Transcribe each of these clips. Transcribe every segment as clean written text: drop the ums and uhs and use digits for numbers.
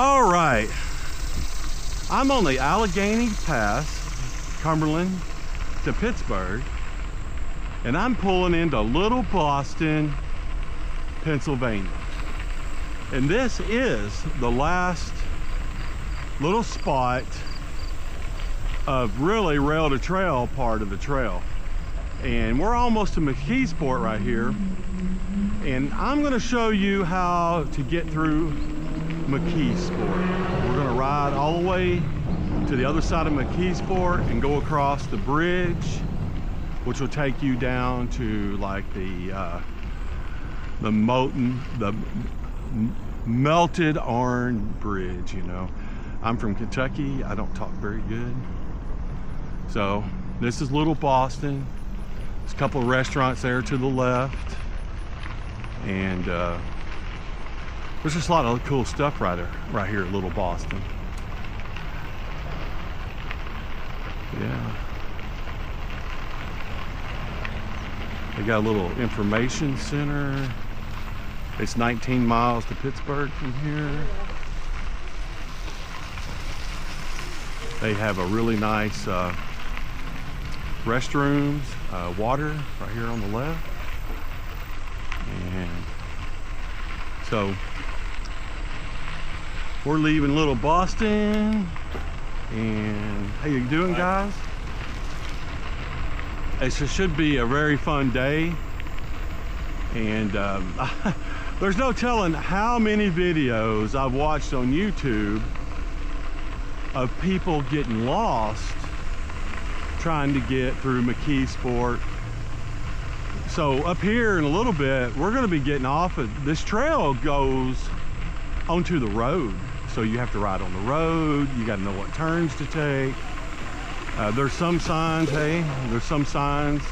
All right, I'm on the Allegheny Pass, Cumberland to Pittsburgh, and I'm pulling into Little Boston, Pennsylvania. And this is the last little spot of really rail to trail part of the trail. And we're almost to McKeesport right here. And I'm gonna show you how to get through McKeesport. We're gonna ride all the way to the other side of McKeesport and go across the bridge, which will take you down to like the melted iron bridge. You know, I'm from Kentucky. I don't talk very good. So this is Little Boston. There's a couple of restaurants there to the left, and there's just a lot of cool stuff right here at Little Boston. Yeah. They got a little information center. It's 19 miles to Pittsburgh from here. They have a really nice restrooms, water right here on the left. And so we're leaving Little Boston, and how you doing, guys? It should be a very fun day, and there's no telling how many videos I've watched on YouTube of people getting lost trying to get through McKeesport. So up here in a little bit, we're going to be getting off of this trail. Goes onto the road, so you have to ride on the road. You got to know what turns to take. There's some signs, there's some signs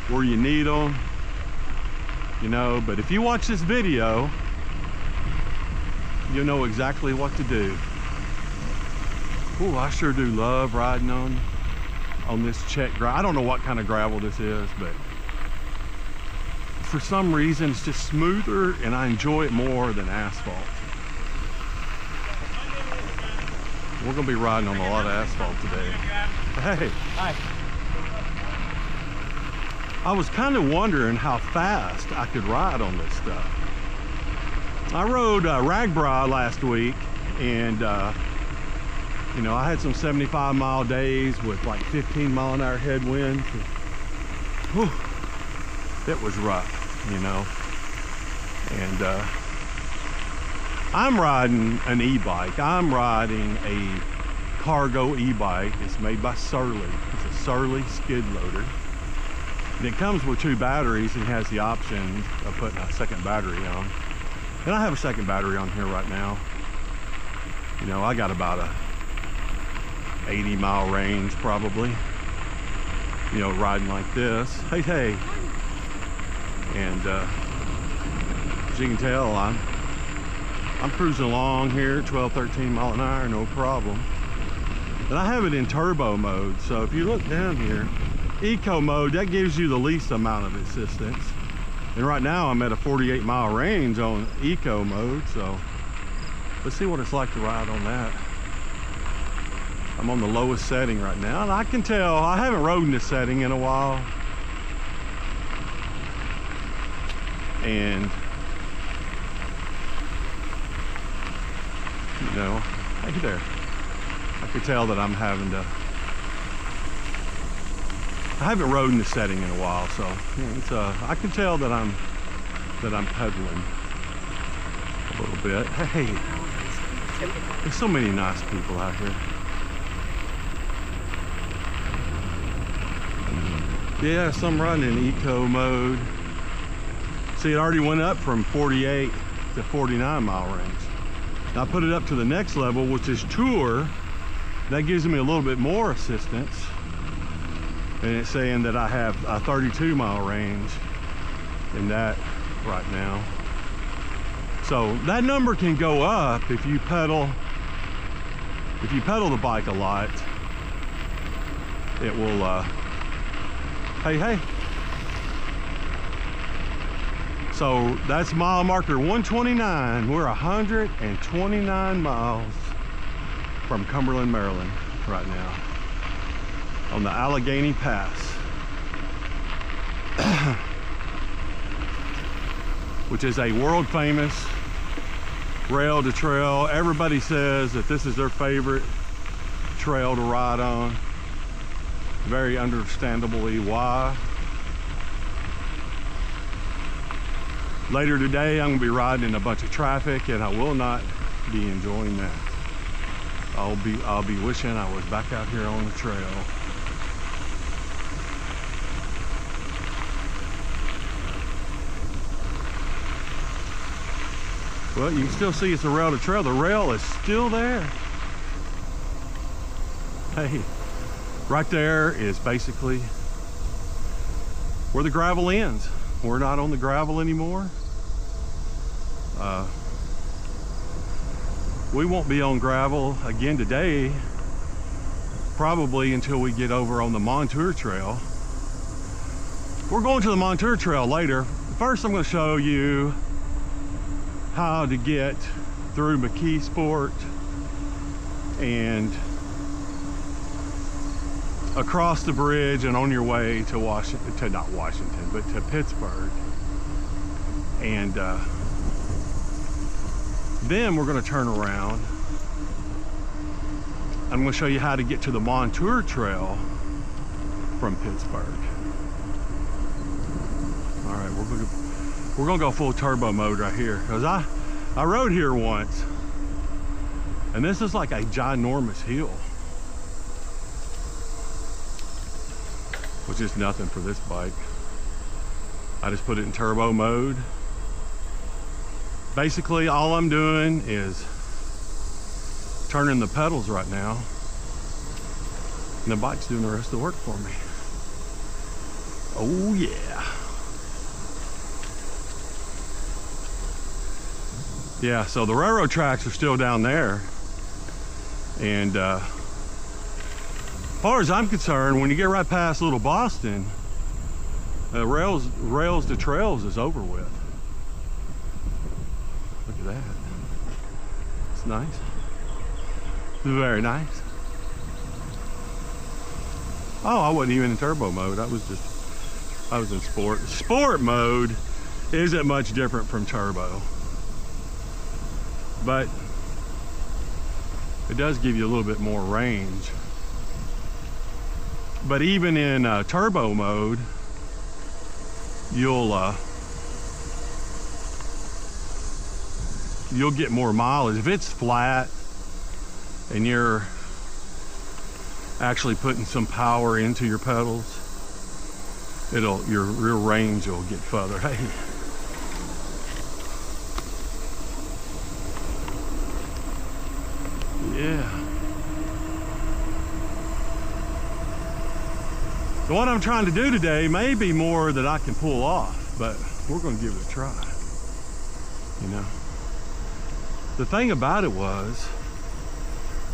where you need them, you know, but if you watch this video, you'll know exactly what to do. Oh, I sure do love riding on this check gravel. I don't know what kind of gravel this is, but for some reason it's just smoother and I enjoy it more than asphalt. We're gonna be riding on a lot of asphalt today. Hey. Hi. I was kind of wondering how fast I could ride on this stuff. I rode Ragbri last week, and you know, I had some 75-mile days with like 15-mile-an-hour headwinds. Whew, it was rough, you know. And I'm riding an e-bike. I'm riding a cargo e-bike. It's made by Surly. It's a Surly skid loader. And it comes with 2 batteries and has the option of putting a second battery on. And I have a second battery on here right now. You know, I got about a 80-mile range probably, you know, riding like this. Hey. And as you can tell, I'm cruising along here, 12, 13 mile an hour, no problem. And I have it in turbo mode, so if you look down here, eco mode, that gives you the least amount of assistance. And right now I'm at a 48-mile range on eco mode, so let's see what it's like to ride on that. I'm on the lowest setting right now, and I can tell I haven't rode in this setting in a while. And you know, hey there, I could tell that I'm having to, I haven't rode in this setting in a while, so it's I can tell that I'm pedaling a little bit. Hey, there's so many nice people out here. Yeah, so I'm riding in eco mode. See, it already went up from 48 to 49-mile range. Now I put it up to the next level, which is tour. That gives me a little bit more assistance. And it's saying that I have a 32-mile range in that right now. So that number can go up if you pedal the bike a lot. It will hey. So that's mile marker 129. We're 129 miles from Cumberland, Maryland right now on the Allegheny Pass, which is a world famous rail to trail. Everybody says that this is their favorite trail to ride on. Very understandably why. Later today, I'm gonna be riding in a bunch of traffic, and I will not be enjoying that. I'll be wishing I was back out here on the trail. Well, you can still see it's a rail to trail. The rail is still there. Hey, right there is basically where the gravel ends. We're not on the gravel anymore. We won't be on gravel again today, probably until we get over on the Montour Trail. We're going to the Montour Trail later. First, I'm going to show you how to get through McKeesport and across the bridge and on your way to not Washington, but to Pittsburgh. And then we're going to turn around. I'm going to show you how to get to the Montour Trail from Pittsburgh. All right, we're going to go full turbo mode right here, because I rode here once, and this is like a ginormous hill, which is nothing for this bike. I just put it in turbo mode. Basically, all I'm doing is turning the pedals right now, and the bike's doing the rest of the work for me. Oh yeah. Yeah, so the railroad tracks are still down there, and as far as I'm concerned, when you get right past Little Boston, rails to trails is over with. Look at that. It's nice. Very nice. Oh, I wasn't even in turbo mode. I was in sport. Sport mode isn't much different from turbo, but it does give you a little bit more range. But even in turbo mode, you'll get more mileage. If it's flat and you're actually putting some power into your pedals, your rear range will get further. Hey. Yeah. So what I'm trying to do today may be more that I can pull off, but we're going to give it a try. You know, the thing about it was,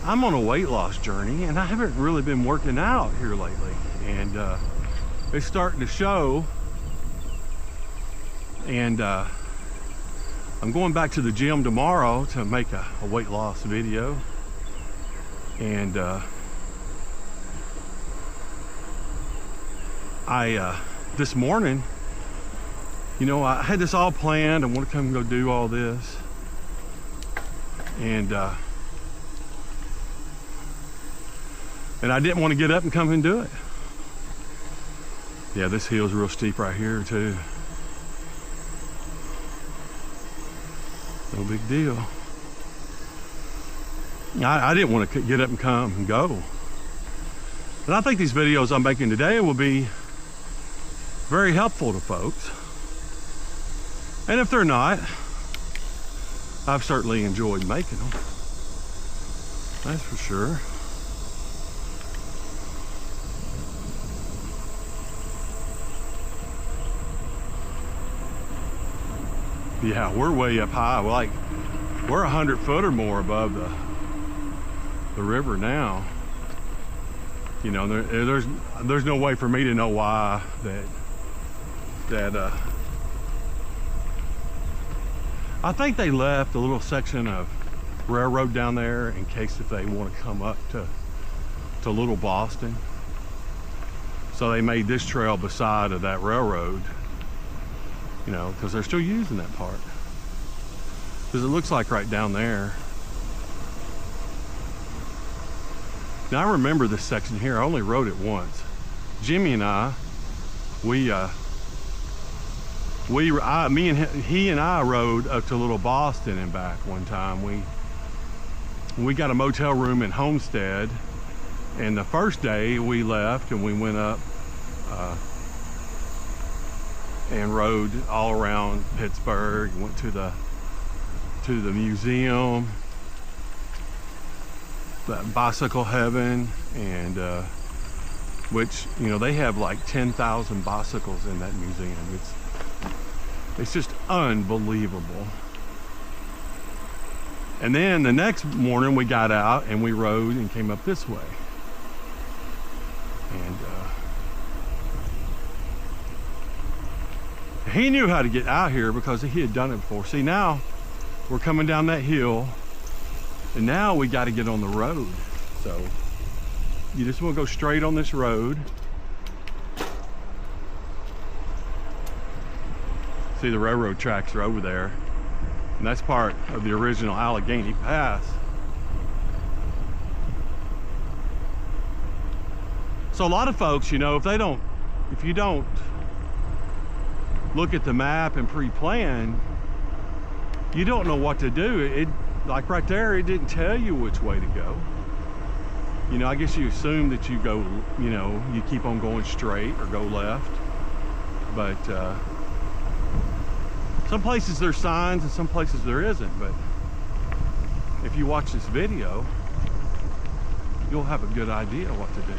I'm on a weight loss journey, and I haven't really been working out here lately, and it's starting to show. And I'm going back to the gym tomorrow to make a weight loss video, and this morning, you know, I had this all planned. I want to come and go do all this, and I didn't want to get up and come and do it. Yeah, this hill's real steep right here too. No big deal. I didn't want to get up and come and go. But I think these videos I'm making today will be very helpful to folks. And if they're not, I've certainly enjoyed making them. That's for sure. Yeah, we're way up high. We're 100 foot or more above the river now. You know, there's no way for me to know why that I think they left a little section of railroad down there in case if they want to come up to Little Boston. So they made this trail beside of that railroad, you know, because they're still using that part. Because it looks like right down there. Now I remember this section here. I only rode it once. Jimmy and I, he and I rode up to Little Boston and back one time. We got a motel room in Homestead, and the first day we left and we went up and rode all around Pittsburgh, went to the museum, the bicycle heaven, and which, you know, they have like 10,000 bicycles in that museum. It's just unbelievable. And then the next morning we got out and we rode and came up this way. And he knew how to get out here because he had done it before. See, now we're coming down that hill and now we got to get on the road. So you just want to go straight on this road. See, the railroad tracks are over there. And that's part of the original Allegheny Pass. So a lot of folks, you know, if you don't look at the map and pre-plan, you don't know what to do. Like right there, it didn't tell you which way to go. You know, I guess you assume that you go, you know, you keep on going straight or go left. But some places there's signs and some places there isn't. But if you watch this video, you'll have a good idea what to do.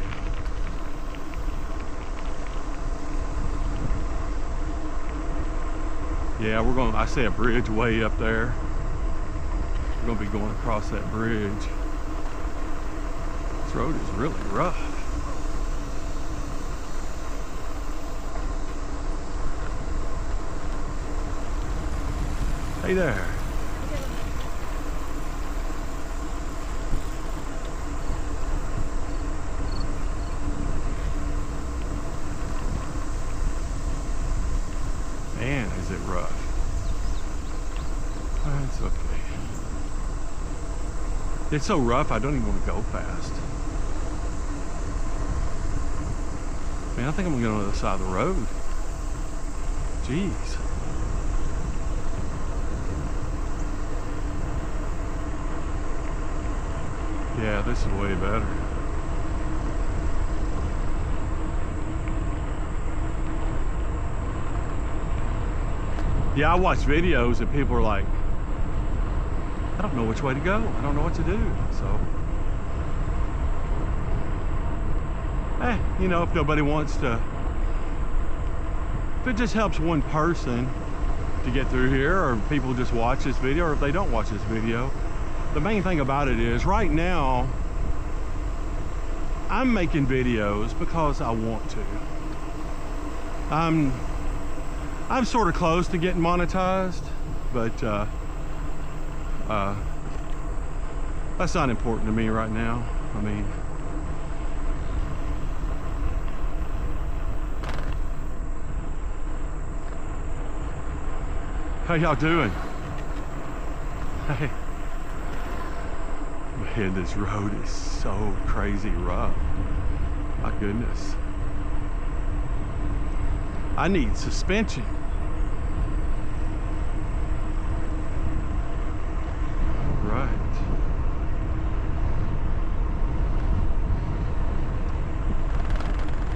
Yeah, I see a bridge way up there. We're gonna be going across that bridge. This road is really rough. Hey there. Man, is it rough. That's okay. It's so rough, I don't even want to go fast. Man, I think I'm gonna get on the other side of the road. Jeez. Yeah, this is way better. Yeah, I watch videos and people are like, I don't know which way to go. I don't know what to do. So, you know, if nobody wants to, if it just helps one person to get through here, or people just watch this video, or if they don't watch this video, the main thing about it is right now I'm making videos because I want to. I'm sort of close to getting monetized, but that's not important to me right now. I mean, how y'all doing? Hey. Man, this road is so crazy rough. My goodness. I need suspension. All right.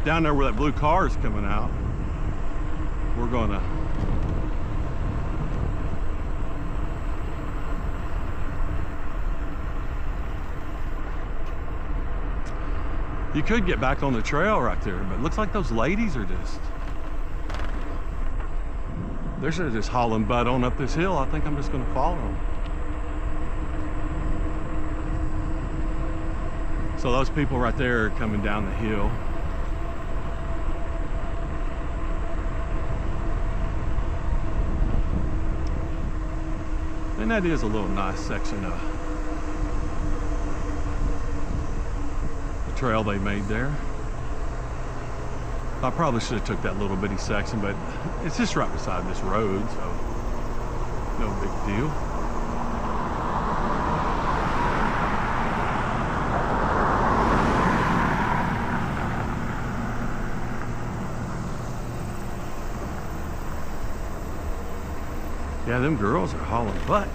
Down there where that blue car is coming out, we're gonna you could get back on the trail right there, but it looks like those ladies are they're just hauling butt on up this hill. I think I'm just gonna follow them. So those people right there are coming down the hill. And that is a little nice section of the trail they made there. I probably should have took that little bitty section, but it's just right beside this road, so no big deal. Yeah, them girls are hauling butt.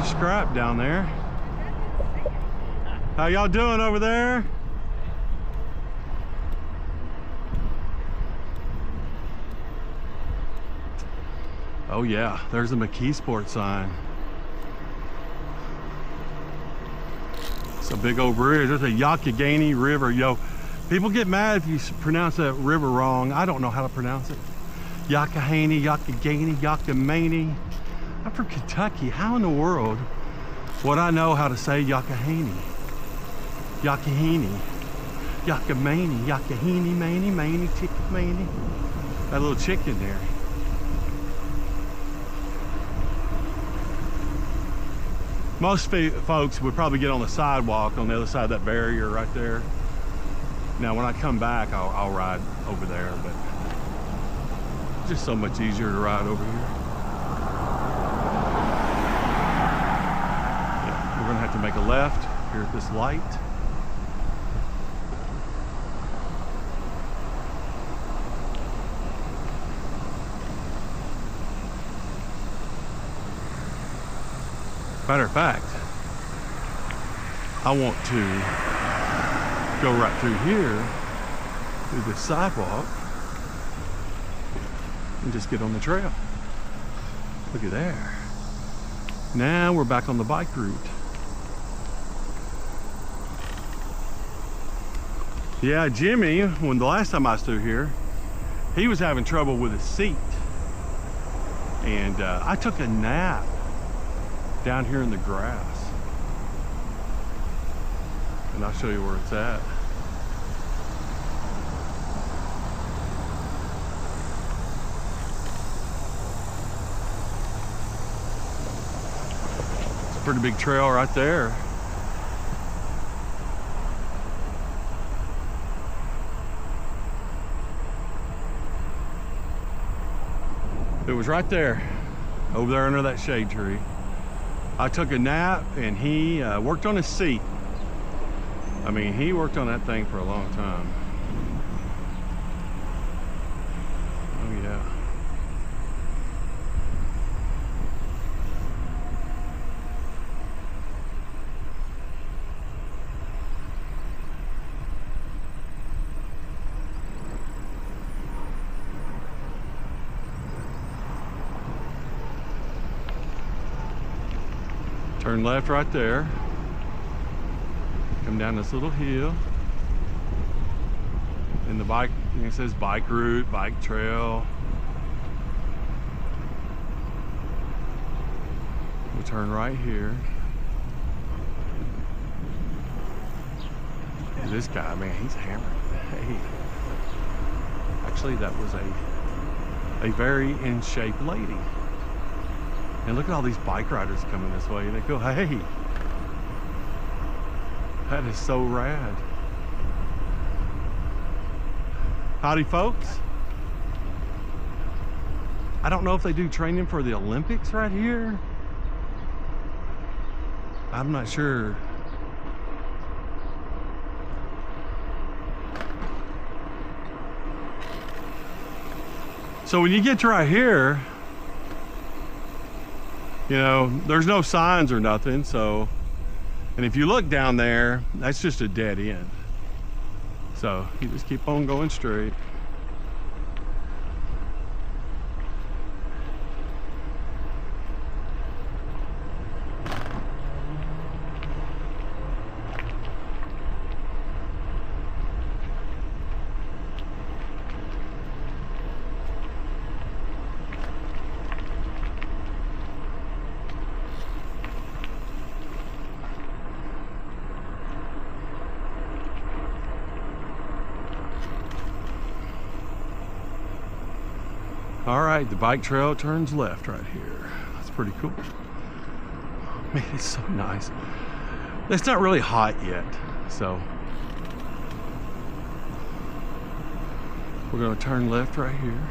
Scrap down there. How y'all doing over there? Oh yeah, there's the McKeesport sign. It's a big old bridge. There's a Allegheny River. Yo, people get mad if you pronounce that river wrong. I don't know how to pronounce it. Allegheny. I'm from Kentucky. How in the world would I know how to say Allegheny? Maney, chicken maney. That little chicken there. Most folks would probably get on the sidewalk on the other side of that barrier right there. Now, when I come back, I'll ride over there, but it's just so much easier to ride over here. We're gonna have to make a left here at this light. Matter of fact, I want to go right through here, through this sidewalk, and just get on the trail. Look at there. Now we're back on the bike route. Yeah, Jimmy, when the last time I was through here, he was having trouble with his seat. And I took a nap down here in the grass. And I'll show you where it's at. It's a pretty big trail right there. It was right there, over there under that shade tree. I took a nap and he worked on his seat. I mean, he worked on that thing for a long time. Oh yeah. Turn left right there. Come down this little hill. And the bike, it says bike route, bike trail. We'll turn right here. This guy, man, he's hammered. Hey. Actually, that was a very in shape lady. And look at all these bike riders coming this way. They go, hey, that is so rad. Howdy, folks. I don't know if they do training for the Olympics right here. I'm not sure. So when you get to right here, You know, there's no signs or nothing, so, and if you look down there, that's just a dead end. So you just keep on going straight. All right, the bike trail turns left right here. That's pretty cool. Man, it's so nice. It's not really hot yet, so we're gonna turn left right here.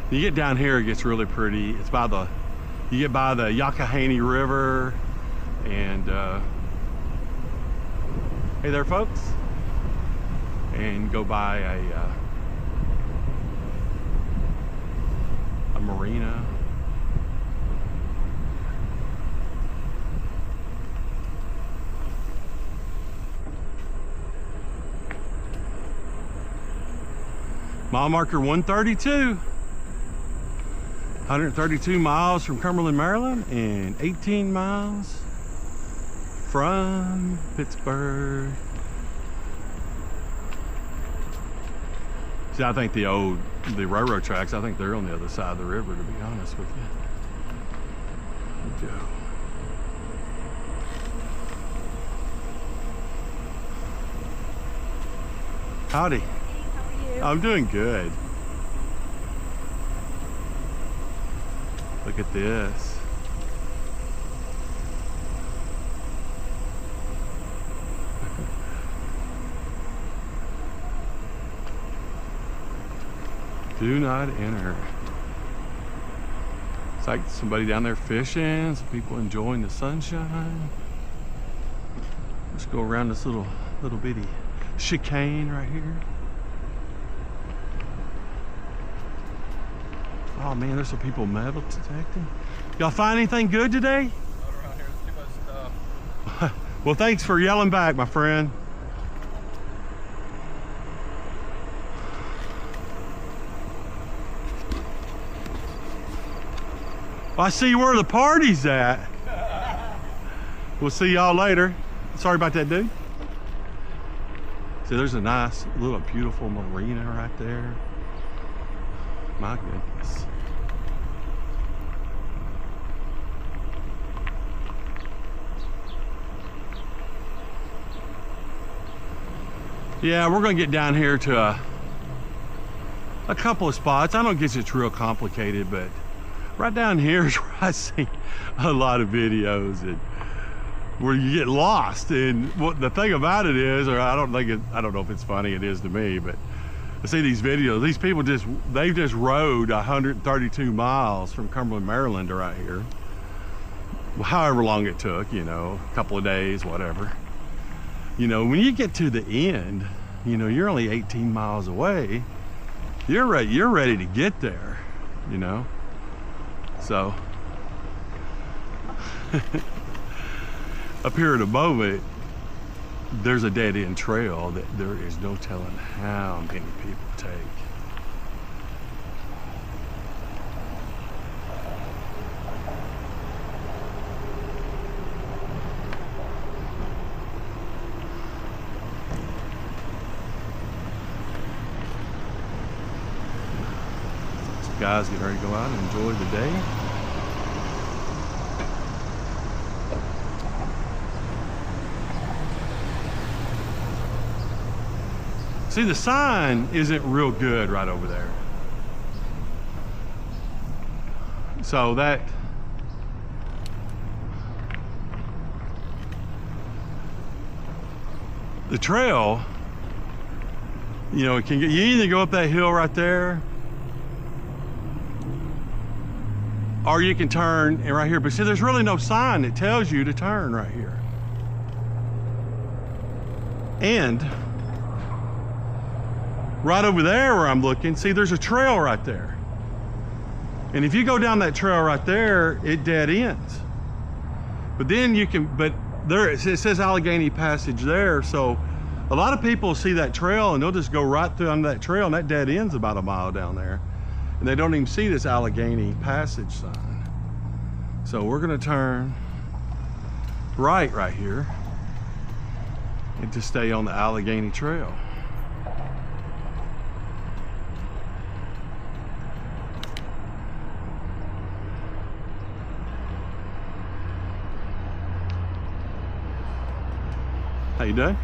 You get down here, it gets really pretty. It's by the, you get by the Allegheny River, and hey there, folks, and go by a marina. Mile marker 132. 132 miles from Cumberland, Maryland, and 18 miles from Pittsburgh. See, I think the railroad tracks, I think they're on the other side of the river, to be honest with you. There we go. Howdy. Hey, how are you? I'm doing good. Look at this. Do not enter. It's like somebody down there fishing, some people enjoying the sunshine. Let's go around this little bitty chicane right here. Oh man, there's some people metal detecting. Y'all find anything good today? Not around here, there's too much stuff. Well, thanks for yelling back, my friend. Well, I see where the party's at. We'll see y'all later. Sorry about that, dude. See, there's a nice, little beautiful marina right there. My goodness. Yeah, we're gonna get down here to a couple of spots. I don't guess it's real complicated, but right down here is where I see a lot of videos and where you get lost. And what the thing about it is, or I don't know if it's funny, it is to me, but I see these videos, these people they've just rode 132 miles from Cumberland, Maryland to right here. However long it took, you know, a couple of days, whatever. You know, when you get to the end, you know, you're only 18 miles away. You're ready to get there, you know. So up here at the moment, there's a dead end trail that there is no telling how many people take. Guys getting ready to go out and enjoy the day. See, the sign isn't real good right over there. So that the trail, you know, it can get, you either go up that hill right there, or you can turn and right here. But see, there's really no sign that tells you to turn right here. And right over there where I'm looking, see, there's a trail right there. And if you go down that trail right there, it dead ends. But then you can, but there it says Allegheny Passage there, so a lot of people see that trail and they'll just go right through on that trail, and that dead ends about a mile down there. And they don't even see this Allegheny Passage sign. So we're gonna turn right here and to stay on the Allegheny Trail. How you doing?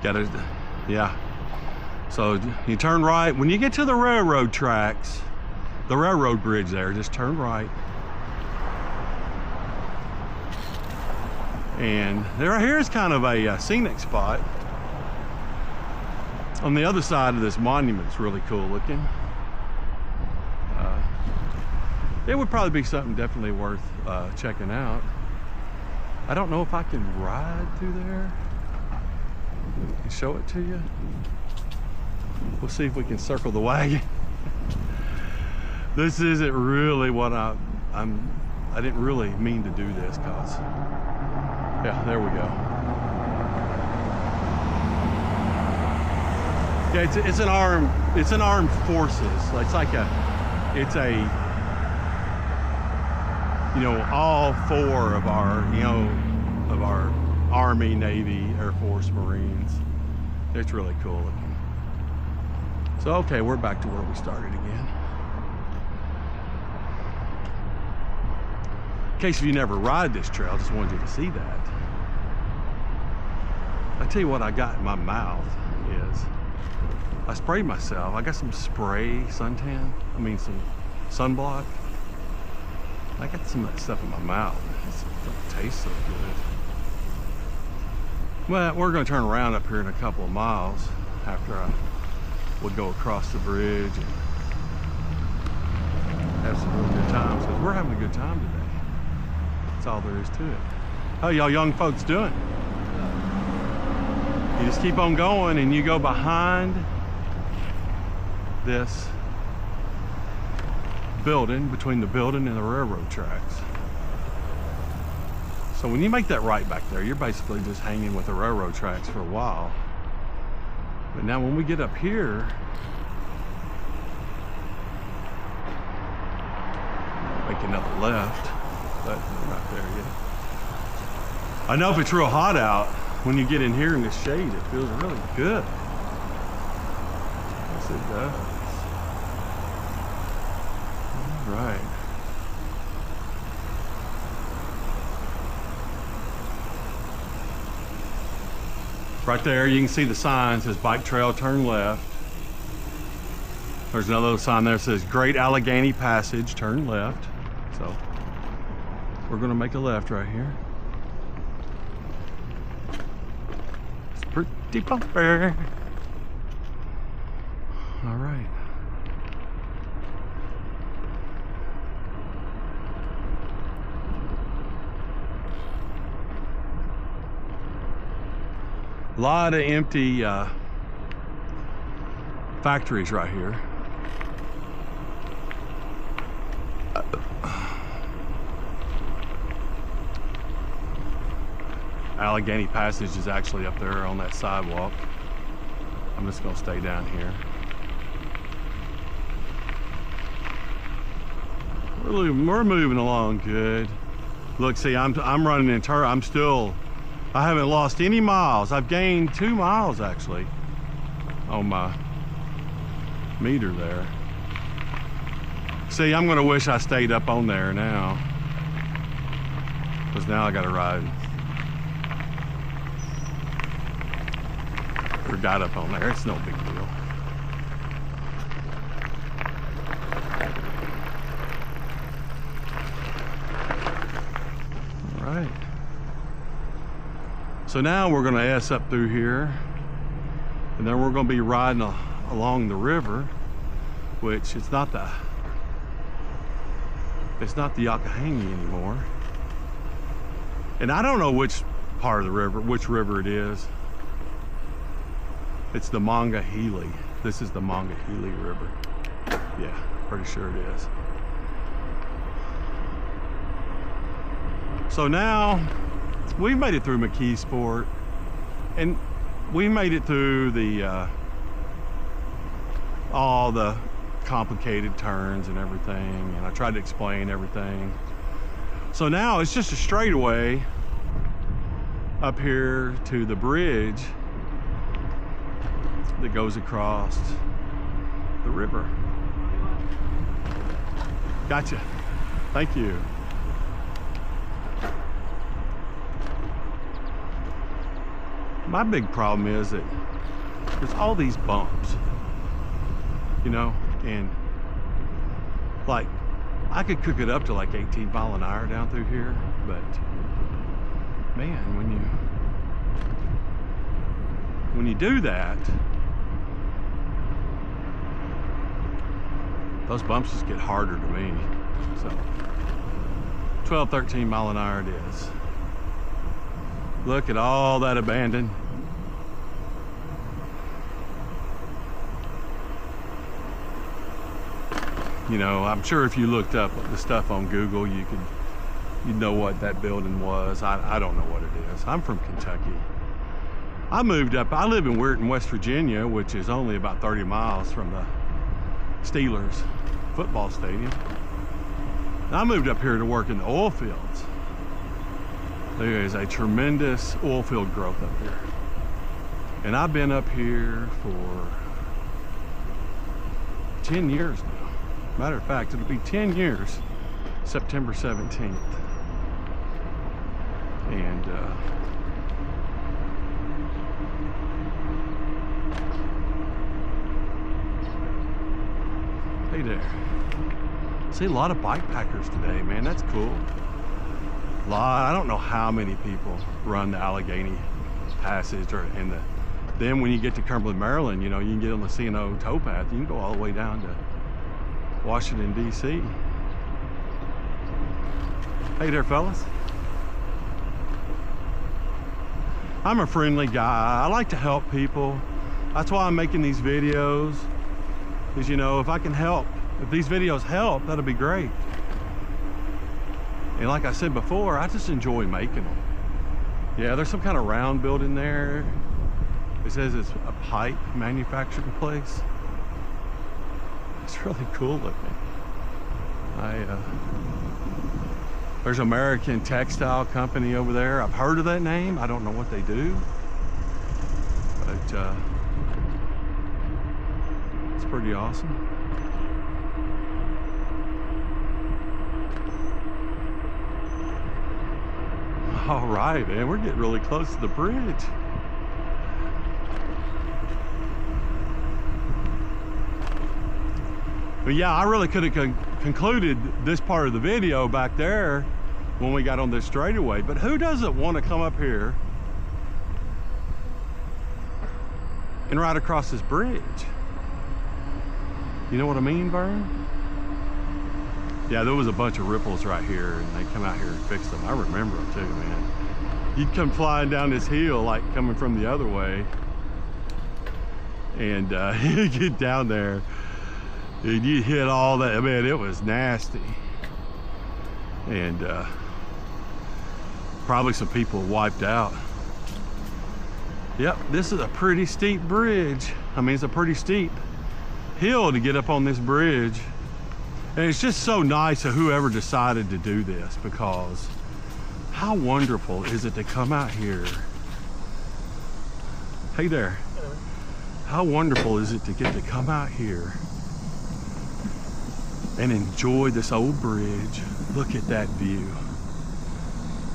Got it, yeah. So you turn right. When you get to the railroad tracks, the railroad bridge there, just turn right. And there here is kind of a scenic spot. On the other side of this monument, it's really cool looking. It would probably be something definitely worth checking out. I don't know if I can ride through there and show it to you. We'll see if we can circle the wagon. This isn't really what I didn't really mean to do this, cause yeah, there we go. Yeah, it's an armed forces. It's like it's a, you know, all four of our, you know, of our Army, Navy, Air Force, Marines. It's really cool looking. So, okay, we're back to where we started again. In case if you never ride this trail, I just wanted you to see that. I tell you what I got in my mouth is, I sprayed myself. I got some spray suntan, some sunblock. I got some of that stuff in my mouth. It don't taste so good. Well, we're going to turn around up here in a couple of miles after I would go across the bridge and have some real good times, because we're having a good time today. That's all there is to it. How y'all young folks doing? You just keep on going and you go behind this building, between the building and the railroad tracks. So when you make that right back there, you're basically just hanging with the railroad tracks for a while. But now when we get up here, make another left, but we're not there yet. I know if it's real hot out, when you get in here in the shade, it feels really good. Yes, it does. All right. Right there, you can see the sign says bike trail, turn left. There's another little sign there that says Great Allegheny Passage, turn left. So we're gonna make a left right here. It's pretty bumper. All right. A lot of empty factories right here. Allegheny Passage is actually up there on that sidewalk. I'm just gonna stay down here. We're moving along good. Look, see, I'm running in turn. I haven't lost any miles. I've gained 2 miles actually on my meter there. See, I'm gonna wish I stayed up on there now, because now I gotta ride. Or got up on there, it's no big deal. All right. So now we're gonna S up through here, and then we're gonna be riding along the river, which it's not the Allegheny anymore. And I don't know which part of the river, which river it is. It's the Monongahela. This is the Monongahela River. Yeah, pretty sure it is. So now we've made it through McKeesport, and we made it through the all the complicated turns and everything, and I tried to explain everything. So now it's just a straightaway up here to the bridge that goes across the river. Gotcha. Thank you. My big problem is that there's all these bumps, you know, and like I could cook it up to like 18 mile an hour down through here, but man, when you do that, those bumps just get harder to me. So 12, 13 mile an hour it is. Look at all that abandoned. You know, I'm sure if you looked up the stuff on Google, you'd know what that building was. I don't know what it is. I'm from Kentucky. I moved up, I live in Weirton, West Virginia, which is only about 30 miles from the Steelers football stadium. And I moved up here to work in the oil fields. There is a tremendous oil field growth up here. And I've been up here for 10 years now. Matter of fact, it'll be 10 years, September 17th. And hey there. See a lot of bike packers today, man. That's cool. I don't know how many people run the Allegheny Passage and then when you get to Cumberland, Maryland, you know, you can get on the C&O towpath. You can go all the way down to Washington, D.C. Hey there, fellas. I'm a friendly guy. I like to help people. That's why I'm making these videos. Because, you know, if I can help, if these videos help, that'll be great. And like I said before, I just enjoy making them. Yeah, there's some kind of round building there. It says it's a pipe manufacturing place. It's really cool looking. There's an American textile company over there. I've heard of that name. I don't know what they do, but it's pretty awesome. All right, man, we're getting really close to the bridge. But yeah, I really could have concluded this part of the video back there when we got on this straightaway. But who doesn't want to come up here and ride across this bridge? You know what I mean, Vern? Yeah, there was a bunch of ripples right here, and they come out here and fix them. I remember them too, man. You'd come flying down this hill, like coming from the other way, and you get down there, and you hit all that. Man, it was nasty. And probably some people wiped out. Yep, this is a pretty steep bridge. I mean, it's a pretty steep hill to get up on this bridge. And it's just so nice of whoever decided to do this, because how wonderful is it to come out here? Hey there. How wonderful is it to get to come out here and enjoy this old bridge. Look at that view.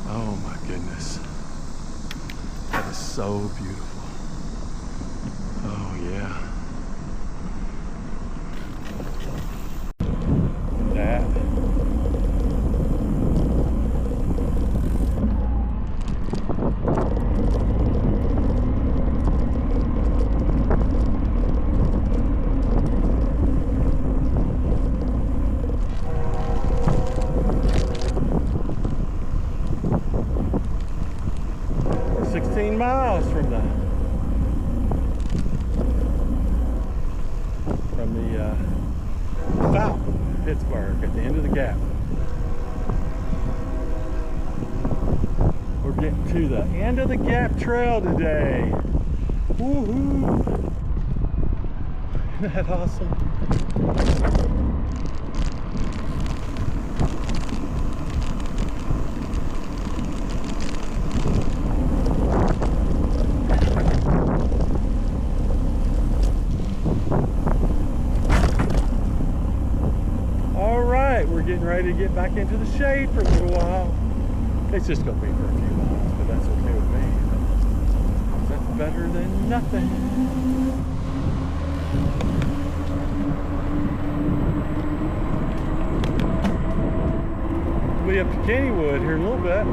Oh my goodness. That is so beautiful. Oh yeah. That. Miles from the Gap. We're getting to the end of the Gap Trail today. Woohoo! Isn't that awesome? Getting ready to get back into the shade for a little while. It's just going to be for a few miles, but that's okay with me. That's better than nothing. We'll be up to Kennywood here in a little bit.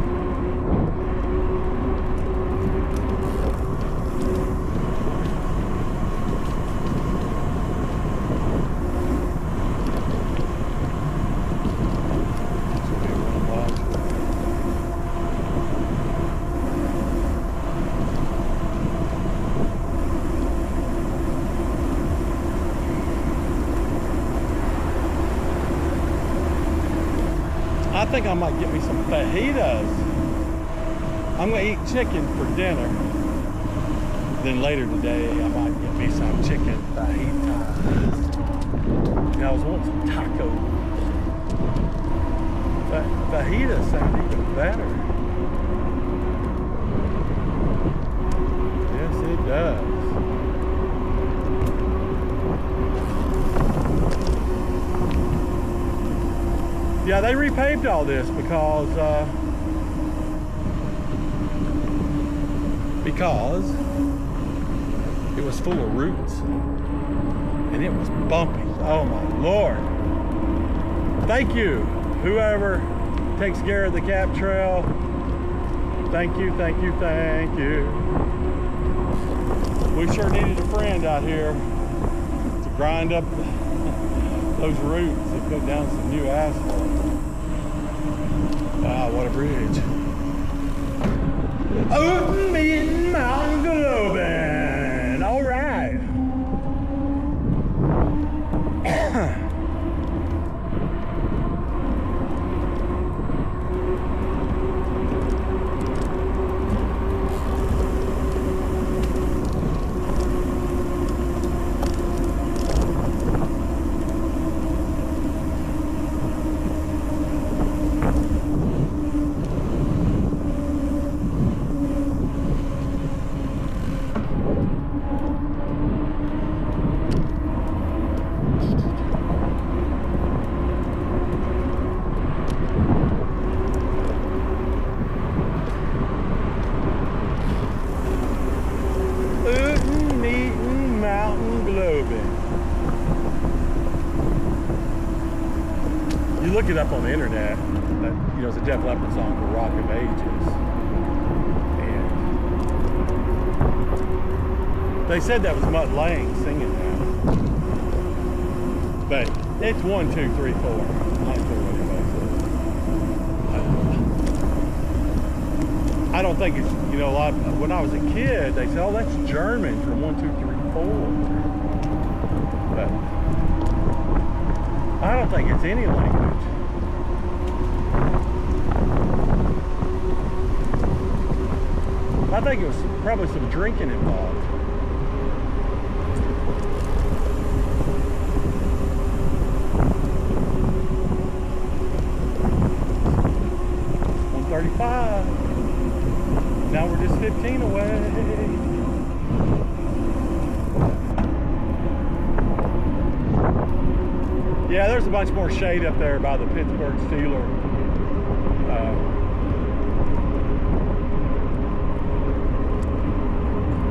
I think I might get me some fajitas. I'm gonna eat chicken for dinner. Then later today, I might get me some chicken fajitas. And I was wanting some tacos. But fajitas sound even better. Yes, it does. Yeah, they repaved all this because it was full of roots and it was bumpy. Oh my Lord. Thank you, whoever takes care of the Gap Trail. Thank you, thank you, thank you. We sure needed a friend out here to grind up those roots and put down some new asphalt. Wow, what a bridge. Open Meeting Mountain Globin. All right. You look it up on the internet, that, you know, it's a Def Leppard song for Rock of Ages. And they said that was Mutt Lange singing that. But it's 1, 2, 3, 4. I don't care what anybody says. I don't think it's, you know, a lot. When I was a kid, they said, oh, that's German from 1, 2, 3, 4. But I don't think it's any language. I think it was probably some drinking involved. $135. Now we're just 15 away. Yeah, there's a bunch more shade up there by the Pittsburgh Steelers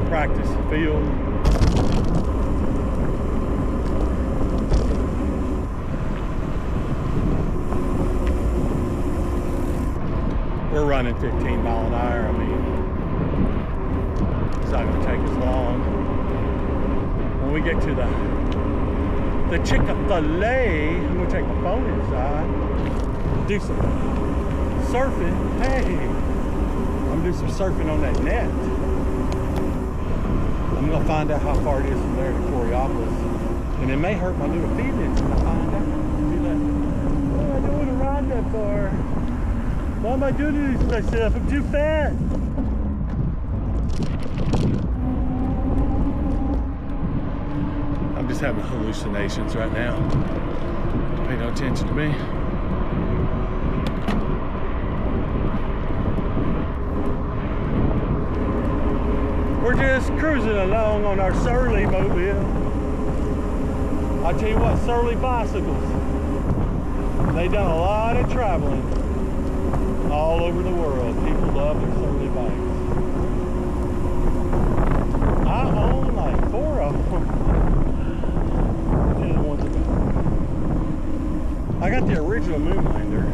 practice field. We're running 15 mile an hour. I mean, it's not going to take us long. When we get to the Chick-fil-A, I'm going to take my phone inside, do some surfing. Hey, I'm going to do some surfing on that net. I'm going to find out how far it is from there to Coraopolis. And it may hurt my little feelings when I find out. See that? Oh, I don't want to bar. Why am I doing this to myself? I'm too fat. I'm just having hallucinations right now. Pay no attention to me. We're just cruising along on our Surly mobile. I tell you what, Surly bicycles, they done a lot of traveling all over the world. People love their Surly bikes. I own like 4 of them. These are the ones I got the original Moonlander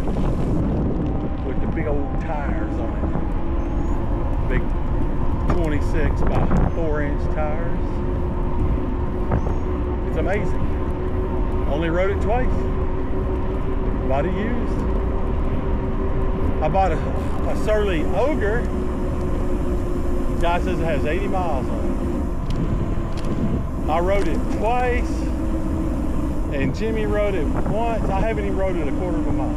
with the big old tires on it. Big 26 by 4-inch tires. It's amazing. Only rode it twice. Bought it used. I bought a Surly Ogre. Guy says it has 80 miles on it. I rode it twice, and Jimmy rode it once. I haven't even rode it a quarter of a mile.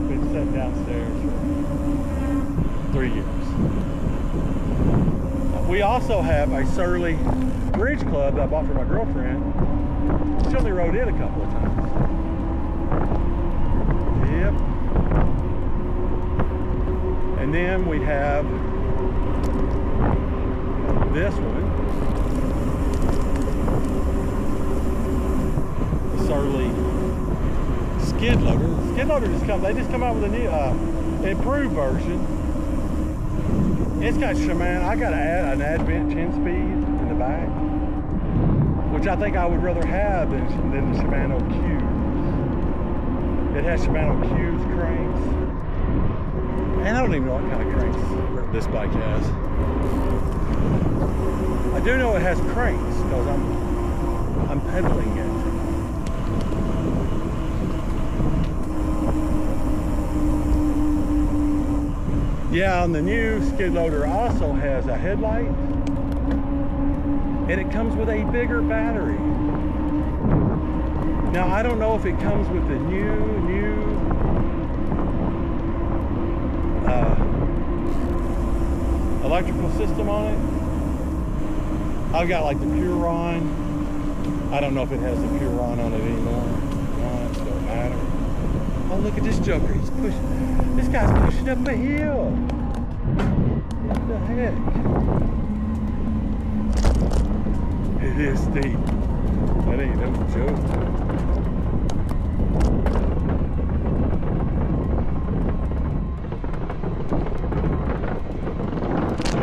Been sitting downstairs for 3 years. We also have a Surly Bridge Club that I bought for my girlfriend. She only rode it a couple of times. Yep. And then we have this one. The Surly Skid Loader. Skid Loader just come out with a new improved version. It's got Shimano. I got to add an Advent 10-speed in the back, which I think I would rather have than the Shimano Qs. It has Shimano Qs cranks, and I don't even know what kind of cranks this bike has. I do know it has cranks because I'm pedaling it. Yeah, and the new skid loader also has a headlight, and it comes with a bigger battery. Now, I don't know if it comes with the new electrical system on it. I've got like the Puron. I don't know if it has the Puron on it anymore. No, it don't matter. Oh, look at this joker. He's pushing. This guy's pushing up a hill. What the heck? It is steep. That ain't no joke.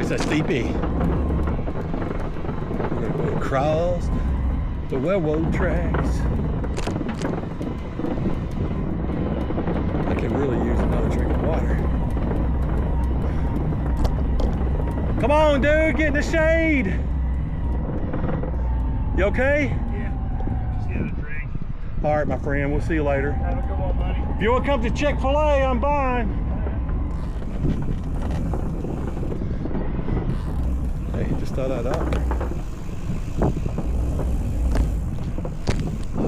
It's a steepie. We're gonna go across the railroad tracks. I could really use another drink of water. Come on, dude, get in the shade. You okay? Yeah, just get a drink. All right, my friend, we'll see you later. Have a good one, buddy. If you want to come to Chick-fil-A, I'm buying. Hey, just thought I'd offer.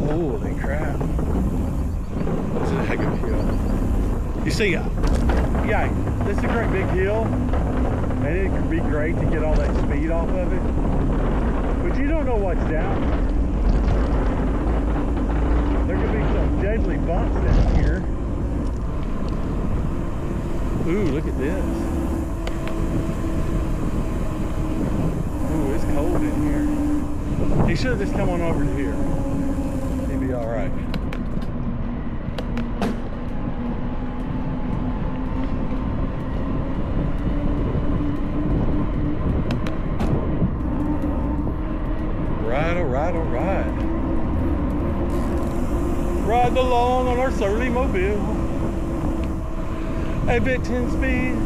Holy crap. This is a heck of a hill. You see, yeah, this is a great big hill, and it could be great to get all that speed off of it, but you don't know what's down. There could be some deadly bumps down here. Ooh, look at this. Ooh, it's cold in here. He should have just come on over to here. He'd be all right. All right. Riding along on our Surly mobile. A bit 10 speed.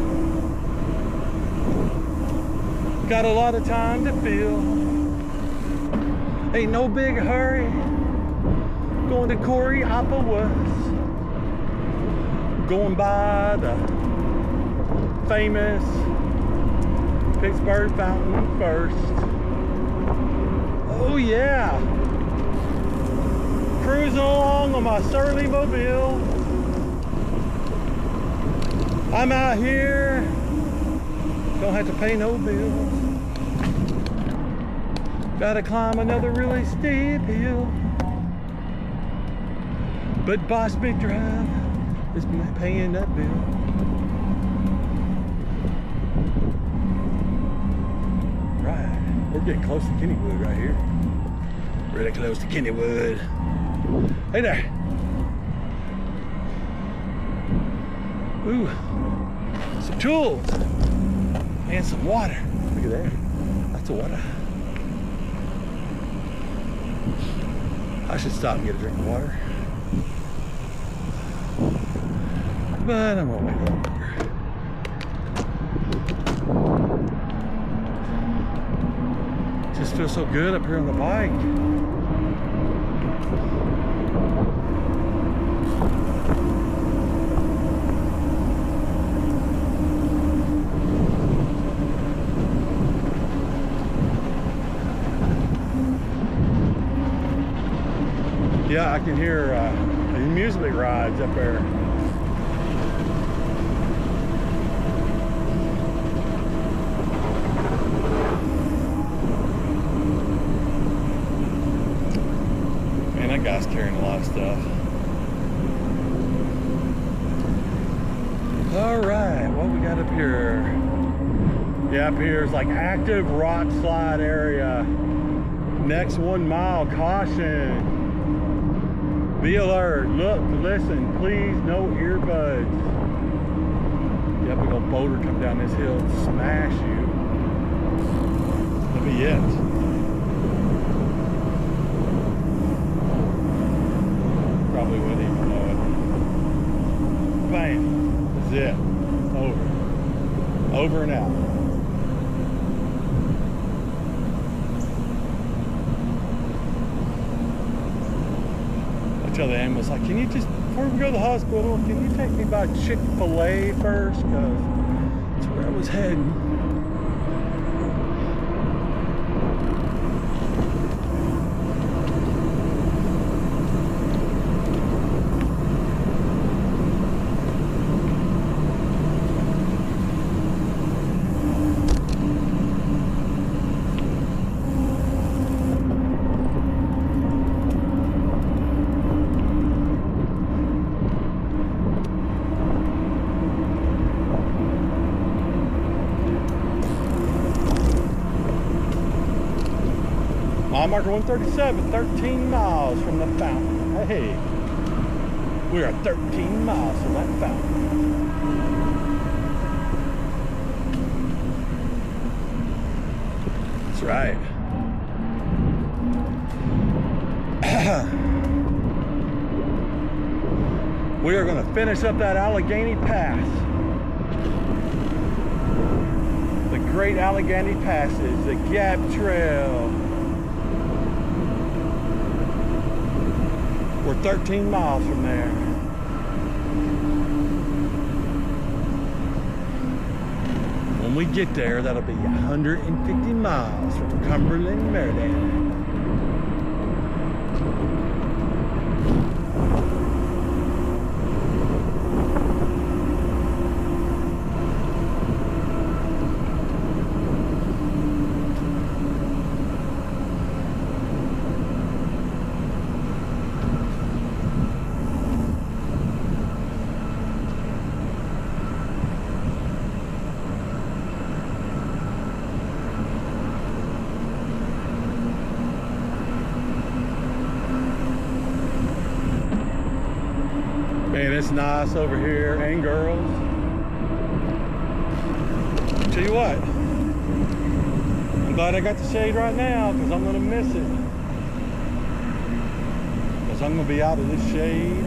Got a lot of time to fill. Ain't no big hurry. Going to Corey West. Going by the famous Pittsburgh Fountain first. Oh yeah, cruising along on my Surly mobile. I'm out here, don't have to pay no bills. Gotta climb another really steep hill. But Boss Big Drive is paying that bill. Right, we're getting close to Kennywood right here. Really close to Kennywood. Hey there. Ooh, some tools and some water. Look at that, that's the water. I should stop and get a drink of water. But I'm gonna wait a little longer. Just feels so good up here on the bike. Yeah, I can hear amusement rides up there. Man, that guy's carrying a lot of stuff. All right, what we got up here? Yeah, up here is like active rock slide area. Next 1 mile, caution. Be alert, look, listen, please, no earbuds. Yep, we got a boulder come down this hill and smash you. That'll be it. Probably wouldn't even know it. Bam, that's it, over. Over and out. Tell the ambulance, like, can you just, before we go to the hospital, can you take me by Chick-fil-A first? Because that's where I was heading. Mile marker 137, 13 miles from the fountain. Hey, we are 13 miles from that fountain. That's right. We are going to finish up that Allegheny Pass. The great Allegheny Passage, the Gap Trail. We're 13 miles from there. When we get there, that'll be 150 miles from Cumberland, Maryland. Man, it's nice over here, and girls. Tell you what, I'm glad I got the shade right now because I'm gonna miss it. Because I'm gonna be out of this shade.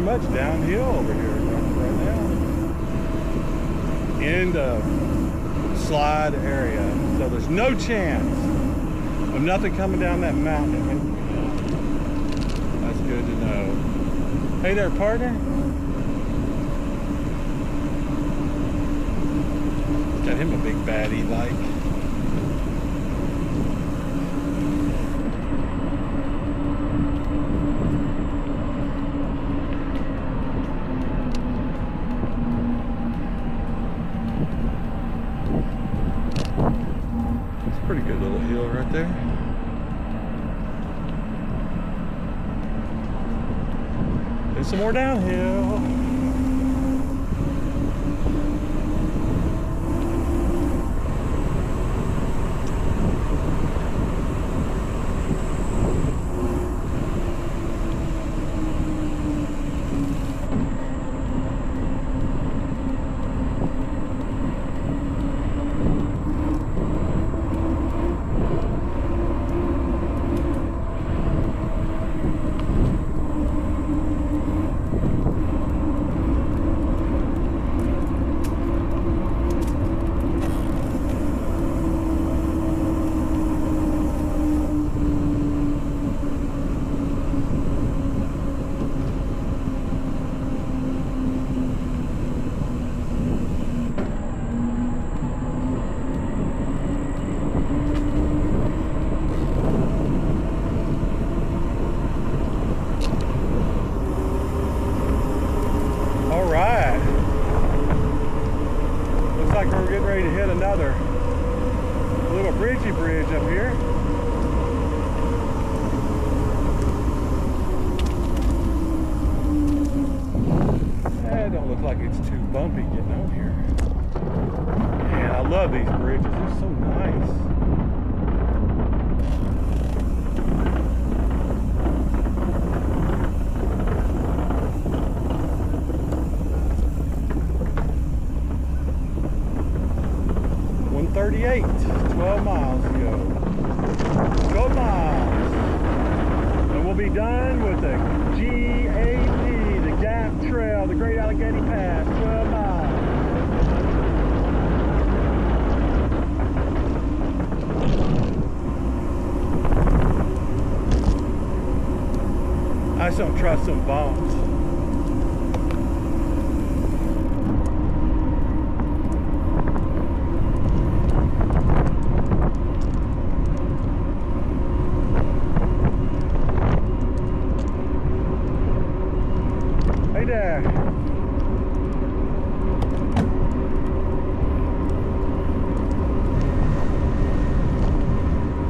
pretty much downhill over here right now. End of slide area. So there's no chance of nothing coming down that mountain. That's good to know. Hey there, partner. Got him a big baddie like. Pretty good little hill right there. And some more downhill. Ready to hit another little bridgey bridge up here. It don't look like it's too bumpy getting on here. Man, I love these bridges. They're so nice. 38, 12 miles to go. 12 miles. And we'll be done with the GAP, the Gap Trail, the Great Allegheny Pass, 12 miles. I just don't trust some bumps. There.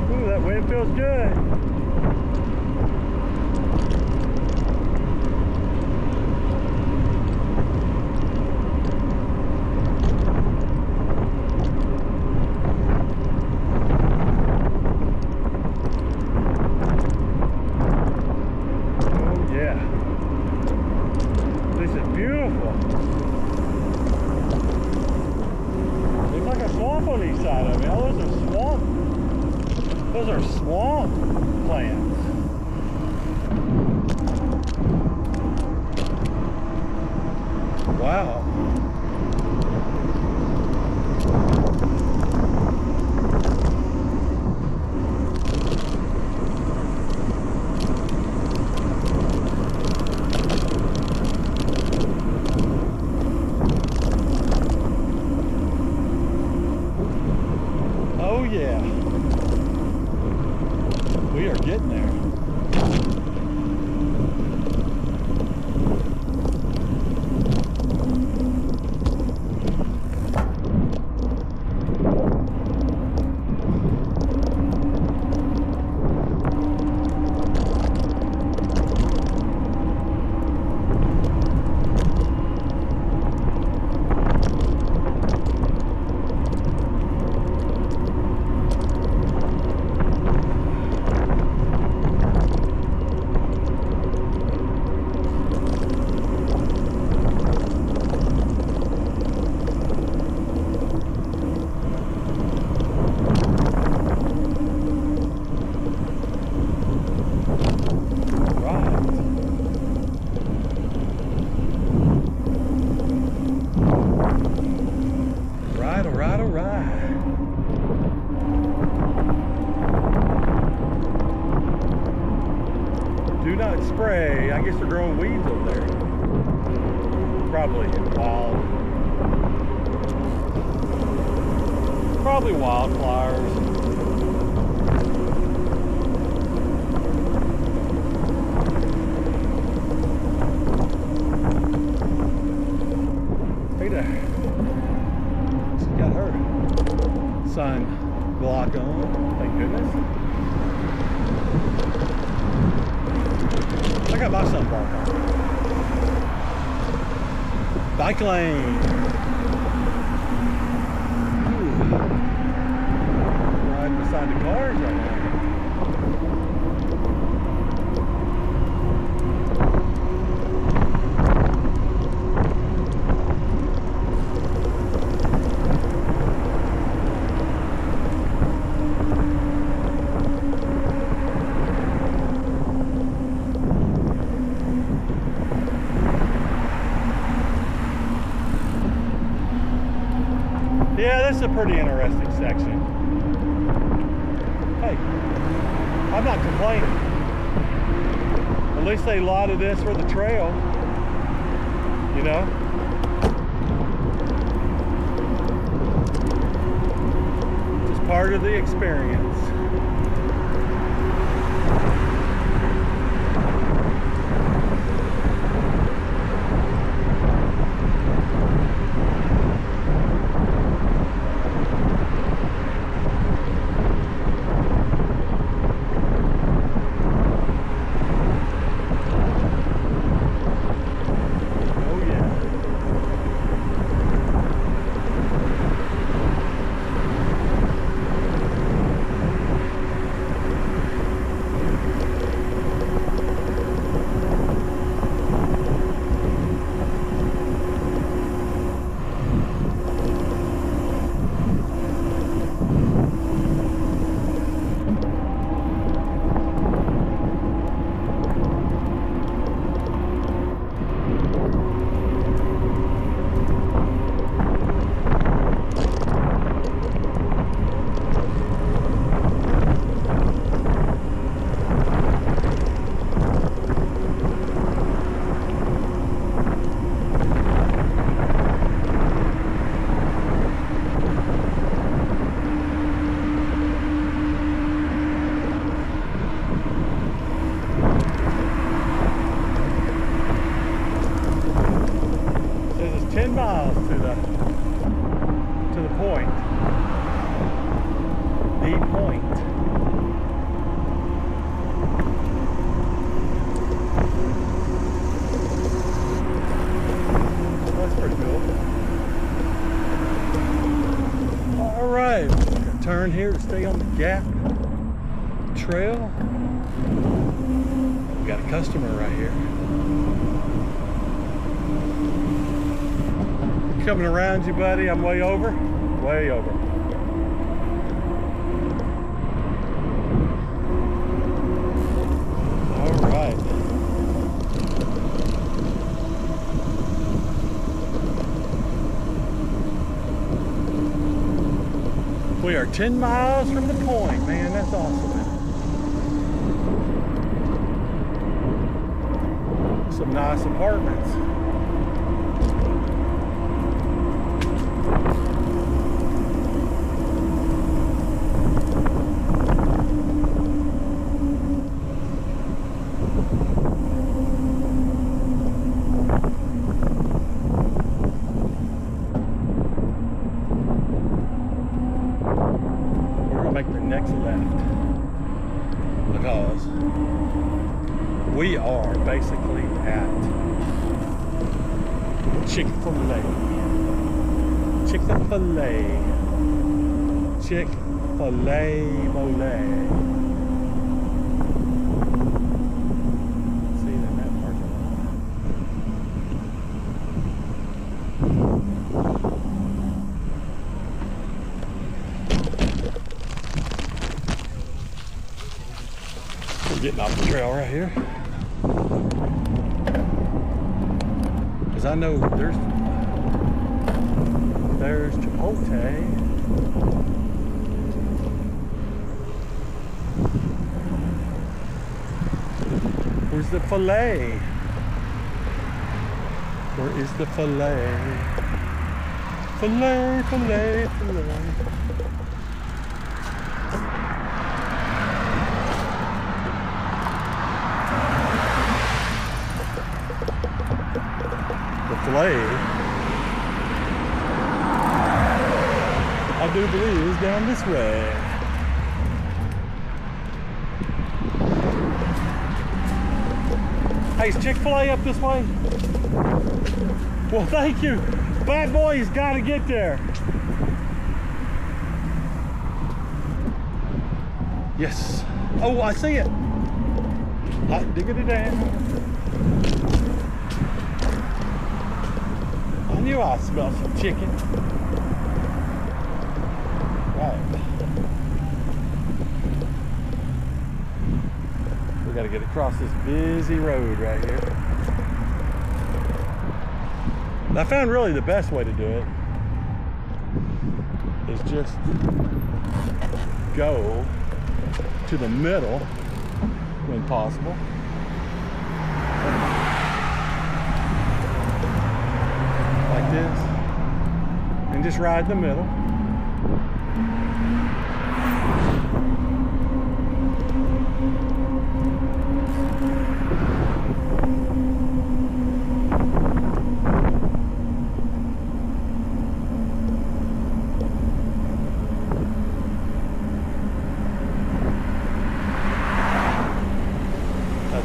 Ooh, that wind feels good. Oh yeah. This is beautiful. Looks like a swamp on each side of it. Oh, those are swamp. Those are swamp plants. Wow. Oh yeah, we are getting there. spray. I guess they're growing weeds over there. Probably wild. Probably wildflowers. Hey there. She's got her sun block on. Thank goodness. I got my sunblock on. Bike lane. Ooh. Right beside the cars right now. Yeah, this is a pretty interesting section. Hey, I'm not complaining. At least they allotted this for the trail, you know? Just part of the experience. Turn here to stay on the Gap Trail. We got a customer right here. Coming around you, buddy. I'm way over. Way over. All right. We are 10 miles from the point, man. That's awesome. Some nice apartments. Because we are basically at Chick-fil-A. Chick-fil-A. Chick-fil-A mole. See them in that parking lot. Getting off the trail right here, because I know there's Chipotle. Where's the filet? Where is the filet? Filet, filet, filet. The filet, I do believe, is down this way. Hey, is Chick-fil-A up this way? Well, thank you. Bad boy's got to get there. Yes. Oh, I see it. Hot diggity damn. I knew I smelled some chicken. Right. We got to get across this busy road right here. And I found really the best way to do it is just go to the middle when possible. Like this. And just ride the middle.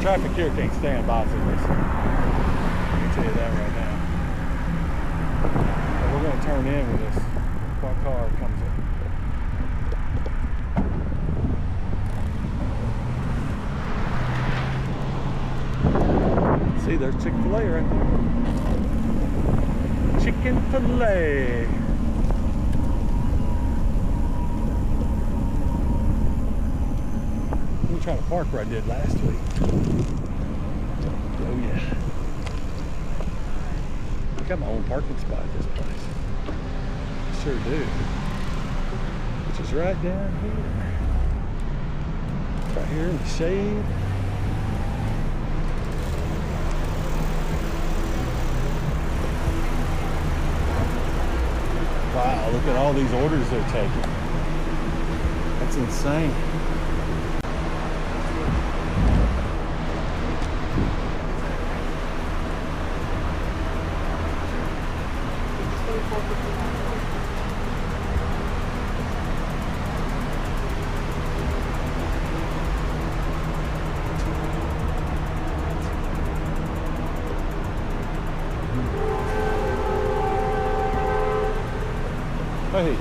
Traffic here can't stand bicyclists. I can tell you that right now. But we're going to turn in when this one car comes in. See, there's Chick-fil-A right there. Chicken filet. I'm going to try to park where I did last week. Oh yeah. I got my own parking spot at this place. I sure do. Which is right down here. Right here in the shade. Wow, look at all these orders they're taking. That's insane. Hey.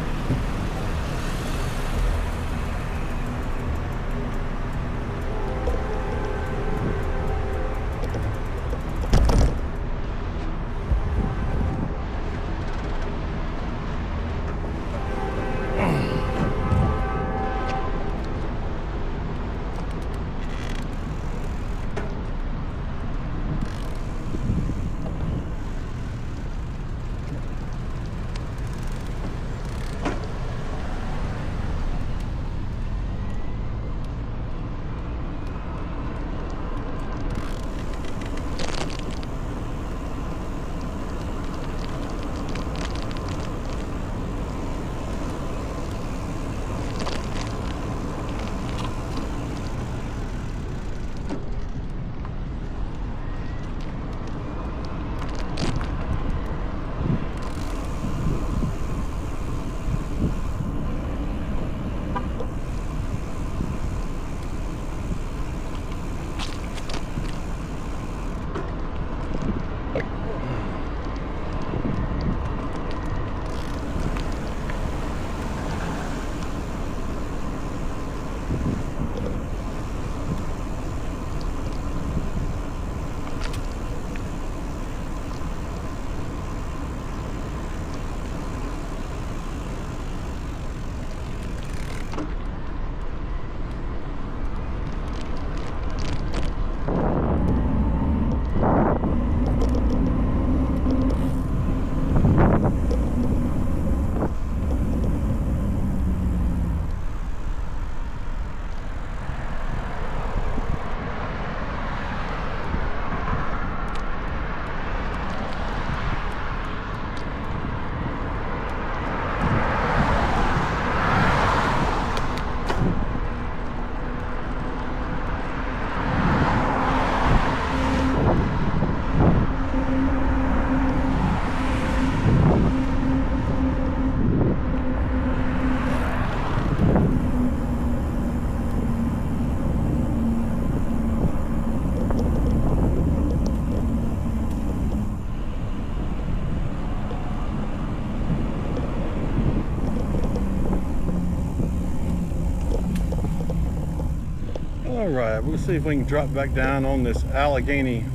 All right, we'll see if we can drop back down on this Allegheny,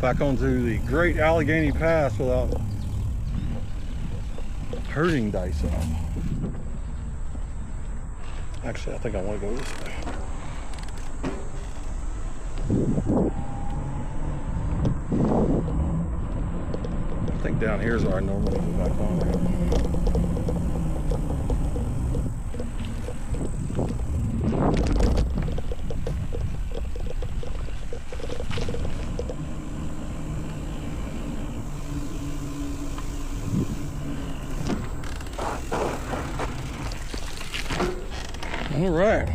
back onto the Great Allegheny Pass without hurting thyself. Actually, I think I want to go this way. I think down here is where I normally go back on. All right.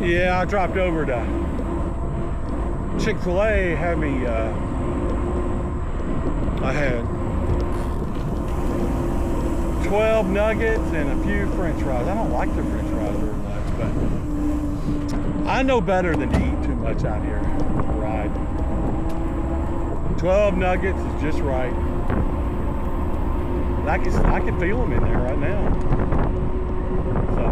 Yeah, I dropped over to Chick-fil-A, had me, I had 12 nuggets and a few french fries. I don't like the french fries very much, but I know better than to eat too much out here. Right. 12 nuggets is just right. I can feel them in there right now. So.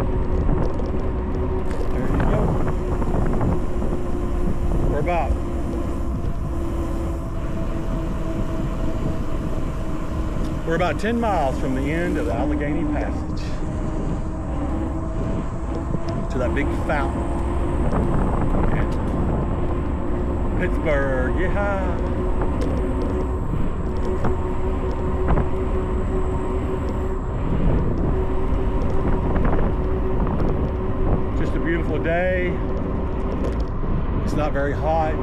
We're about 10 miles from the end of the Allegheny Passage to that big fountain in Pittsburgh. Yeah. Just a beautiful day. It's not very hot.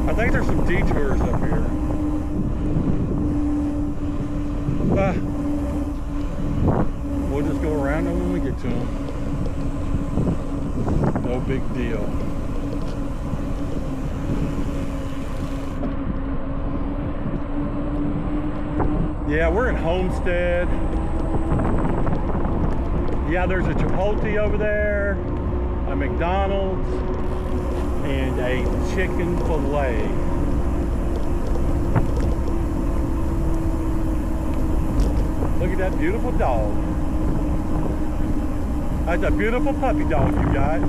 I think there's some detours up here. We'll just go around them when we get to them. No big deal. Yeah, we're in Homestead. Yeah, there's a Chipotle over there, a McDonald's, and a chicken filet. Look at that beautiful dog. That's a beautiful puppy dog you got.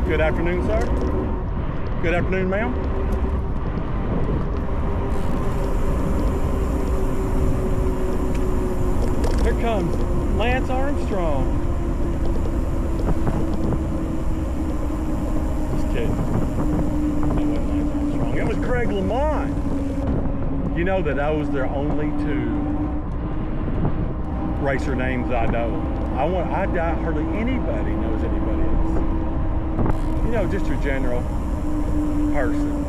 Good afternoon, sir. Good afternoon, ma'am. Here comes Lance Armstrong. Just kidding. That wasn't Lance Armstrong. It was Craig Lamont. You know that those are the only two racer names I know. I doubt hardly anybody knows anybody else. You know, just your general person.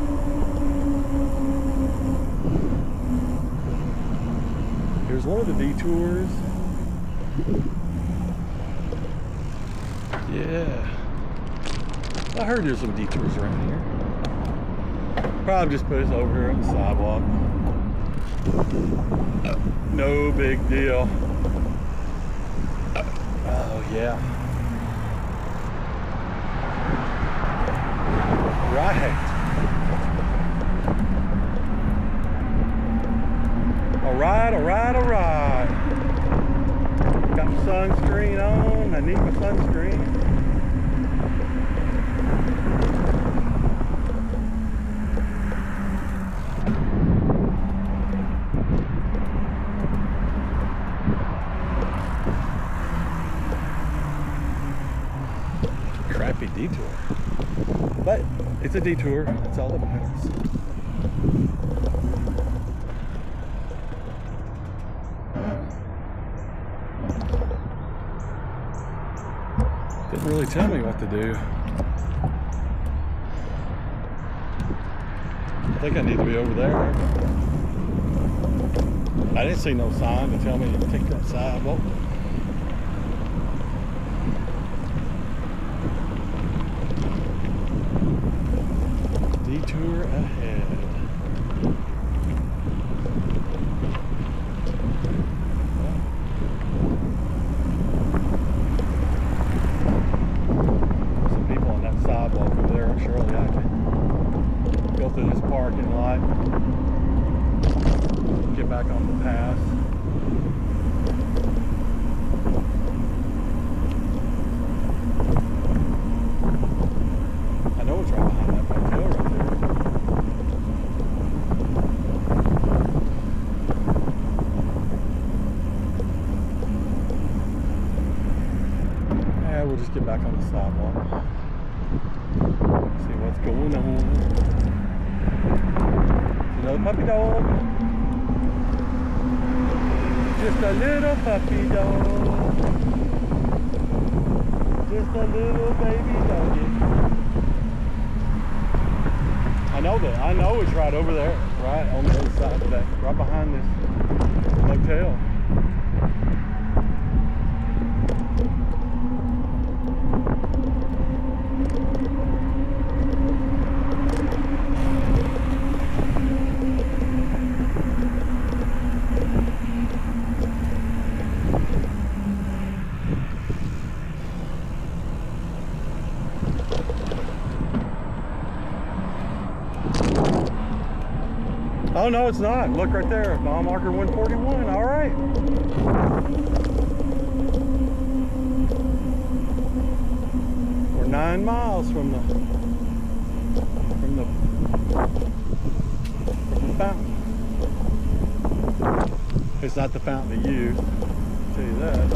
Here's one of the detours. Yeah. I heard there's some detours around here. Probably just put us over here on the sidewalk. No big deal. Oh, yeah. Right. All right, all right, all right. Got my sunscreen on. I need my sunscreen. happy detour. But it's a detour. That's all that matters. Didn't really tell me what to do. I think I need to be over there. I didn't see no sign to tell me to take that sidewalk. Detour ahead. Some people on that sidewalk over there. Surely I can go through this parking lot, get back on the path. I know it's right behind that motel right there. Yeah, we'll just get back on the sidewalk. See what's going on. Another puppy dog. Just a little puppy dog. Just a little baby doggy. I know it's right over there, right on the other side of that, right behind this motel. Oh no, it's not. Look right there. Mile marker 141. All right. We're 9 miles from the fountain. It's not the fountain to use. I'll tell you that.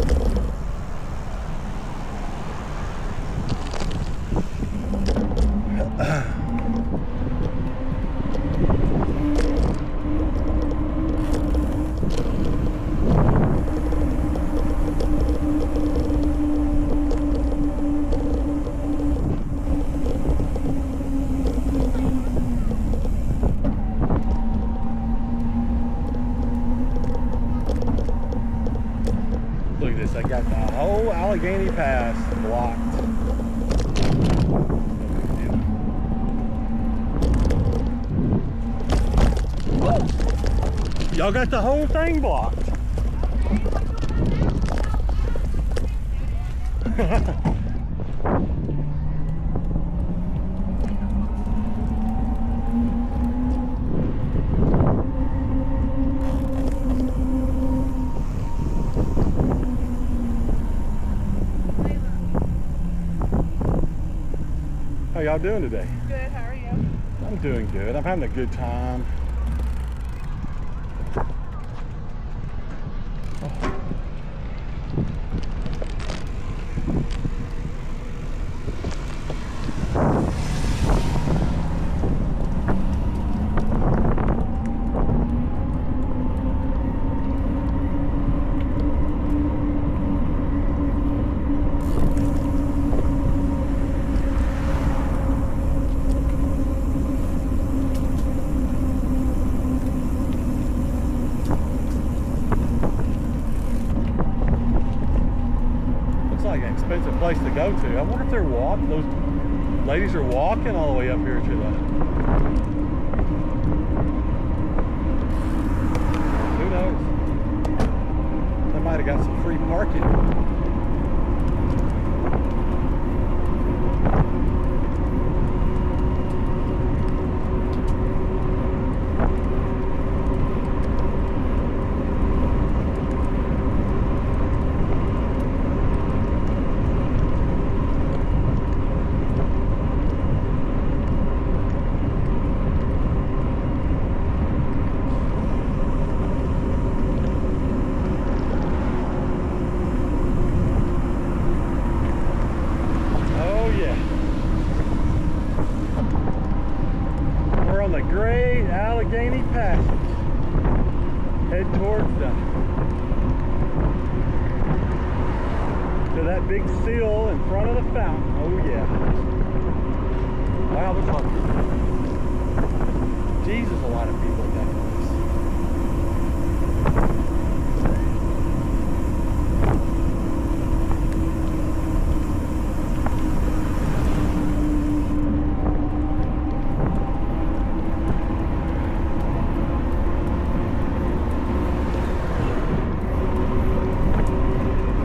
Look at this, I got the whole Allegheny Pass blocked. Y'all got the whole thing blocked. How y'all doing today? Good, how are you? I'm doing good. I'm having a good time. Like an expensive place to go to. I wonder if they're walking. Those ladies are walking all the way up here to the. Who knows? They might have got some free parking. Allegheny Passage. Head towards to that big seal in front of the fountain. Oh yeah. Wow, there's a lot of people. Jesus, a lot of people in that place.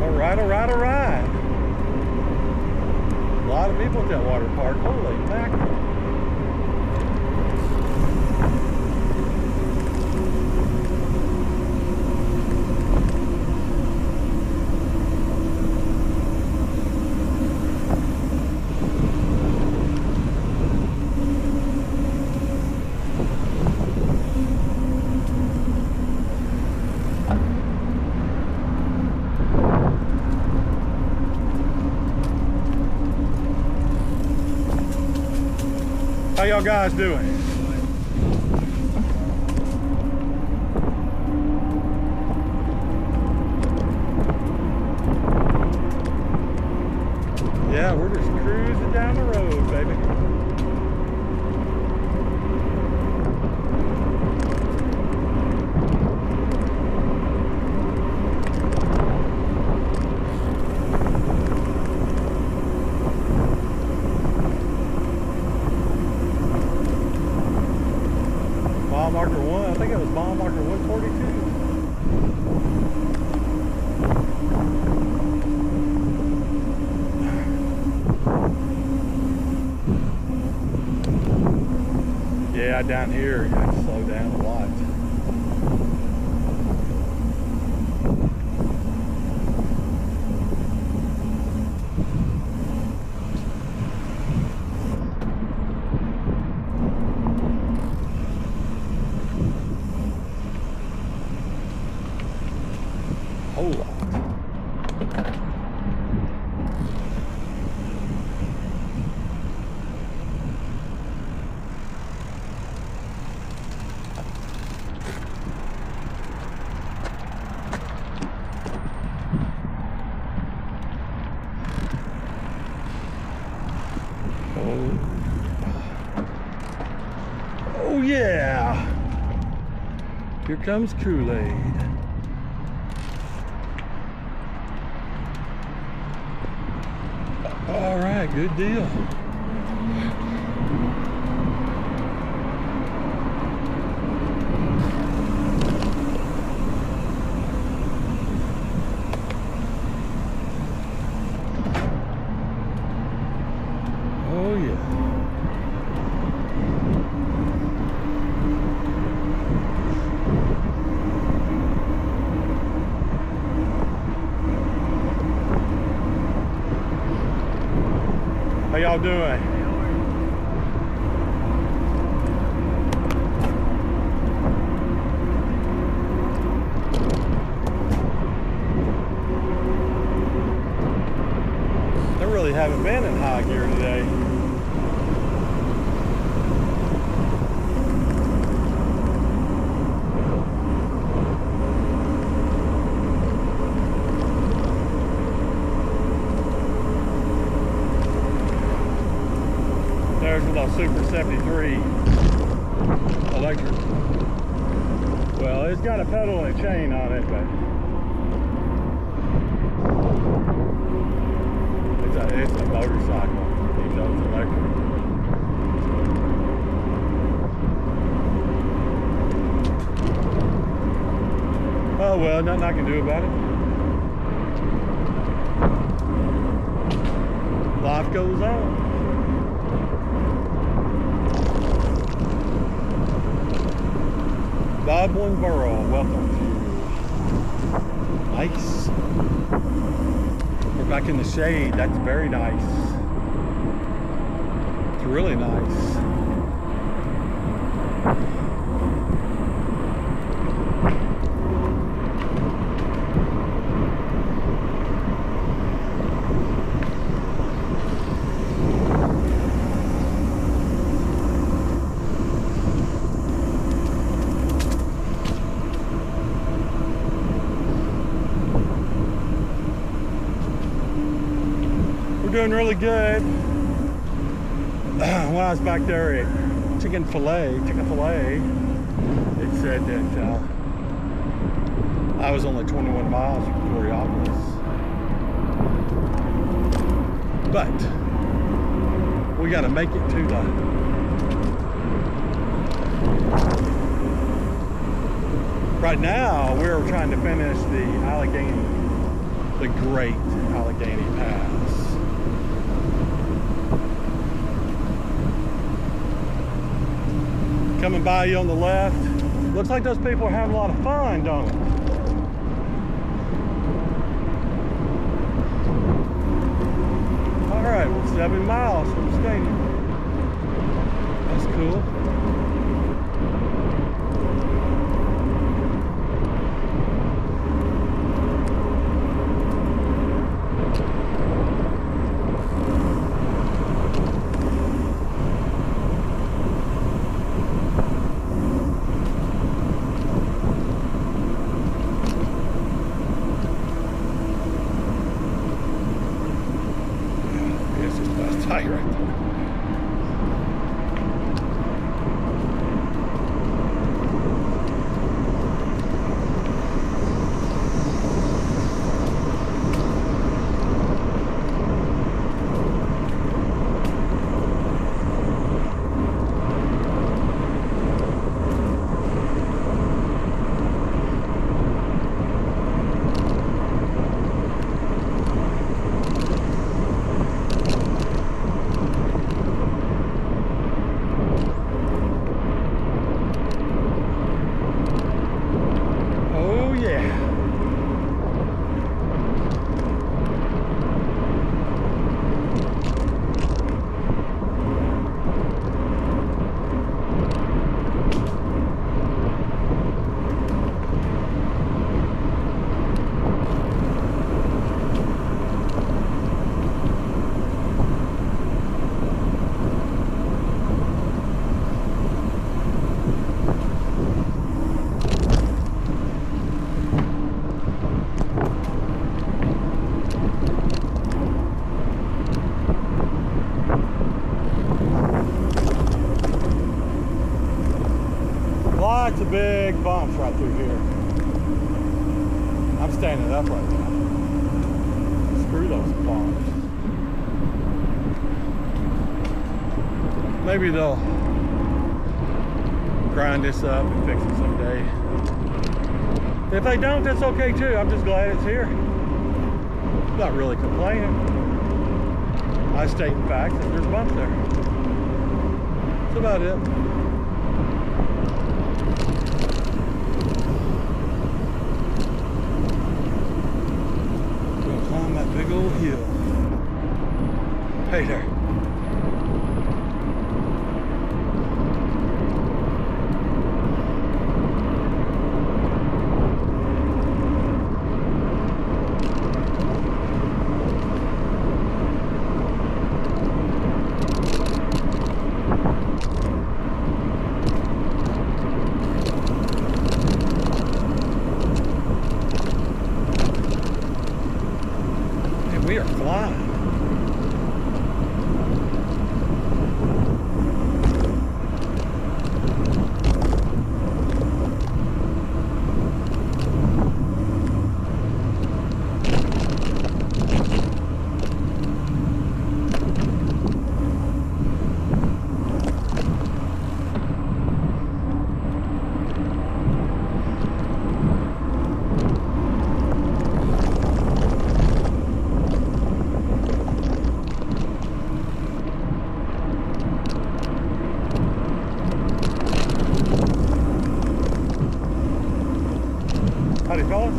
All right. A lot of people at that water park. Holy mackerel. How y'all guys doing? Yeah, we're just cruising down the road, baby. Mile marker 1, I think it was mile marker 142. Yeah, down here you have to slow down a lot. Whole lot. Oh yeah. Here comes Kool-Aid. All right, good deal. Oh yeah. How y'all doing? I really haven't been in high gear today. There's a little Super 73 electric. Well, it's got a pedal and a chain on it, but it's a motorcycle, even though it's electric. Oh well, nothing I can do about it. Life goes on. Bob Winborough, welcome to nice. We're back in the shade. That's very nice. It's really nice. doing really good. When I was back there at Chick-fil-A, it said that I was only 21 miles from Coraopolis. But we got to make it to the right now. We're trying to finish the Allegheny, the Great Allegheny Pass. Coming by you on the left. Looks like those people are having a lot of fun, don't it? All right, we're 7 miles from the stadium. That's cool. Tight right there. Lots of big bumps right through here. I'm standing up right now. Screw those bumps. Maybe they'll grind this up and fix it someday. If they don't, that's okay too. I'm just glad it's here. Not really complaining. I state in fact that there's bumps there. That's about it. Big old hill. Hey there. We are flying. Howdy, fellas.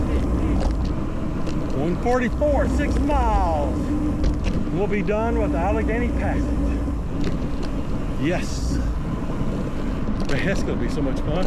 144, 6 miles. We'll be done with Allegheny Passage. Yes. Man, that's gonna be so much fun.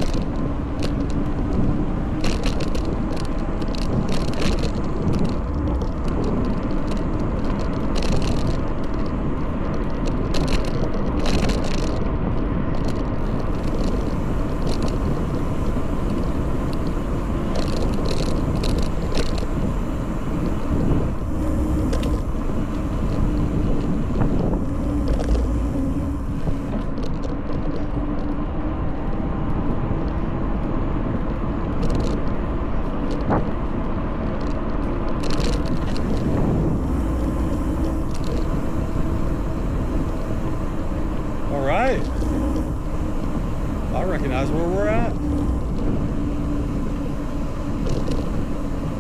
recognize where we're at.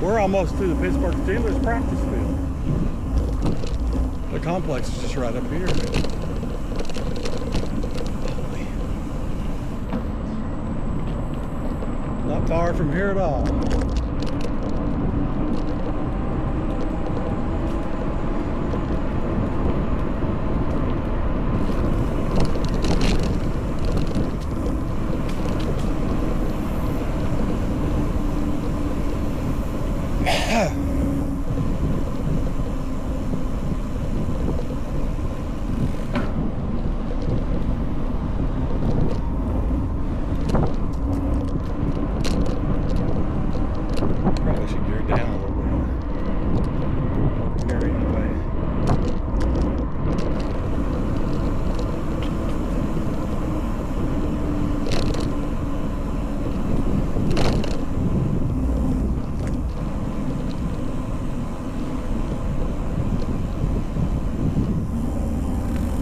We're almost to the Pittsburgh Steelers practice field. The complex is just right up here. Holy. Not far from here at all.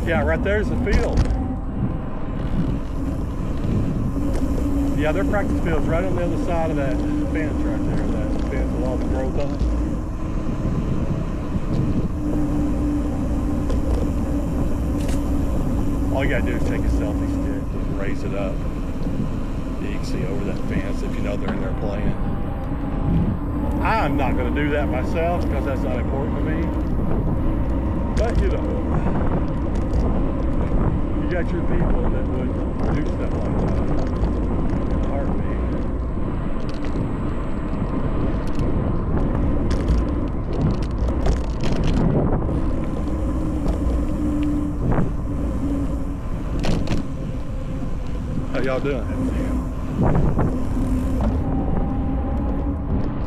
Yeah, right there's the field. Yeah, their practice field's right on the other side of that fence right there. That fence with all the growth on it. All you gotta do is take a selfie stick and raise it up. You can see over that fence if you know they're in there playing. I'm not gonna do that myself because that's not important to me. But you know. You got your people that would do stuff like that in a heartbeat. How y'all doing?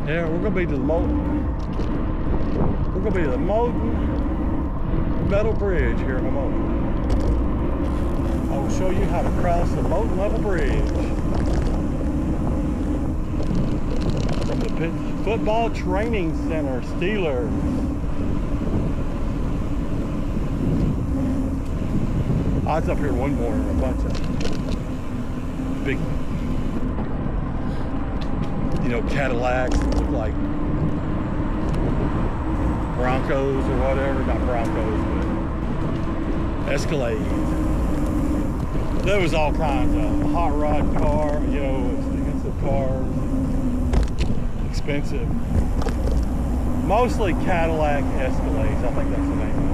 Yeah, we're gonna be to the Molten. We're gonna be to the Molten Metal Bridge here in a moment. I will show you how to cross the Molten Level Bridge from the Football Training Center, Steelers. I was up here one morning, a bunch of big, you know, Cadillacs that look like Broncos or whatever, not Broncos, but Escalades. There was all kinds of hot rod car, you know, expensive cars, expensive, mostly Cadillac Escalades, I think that's the name of it.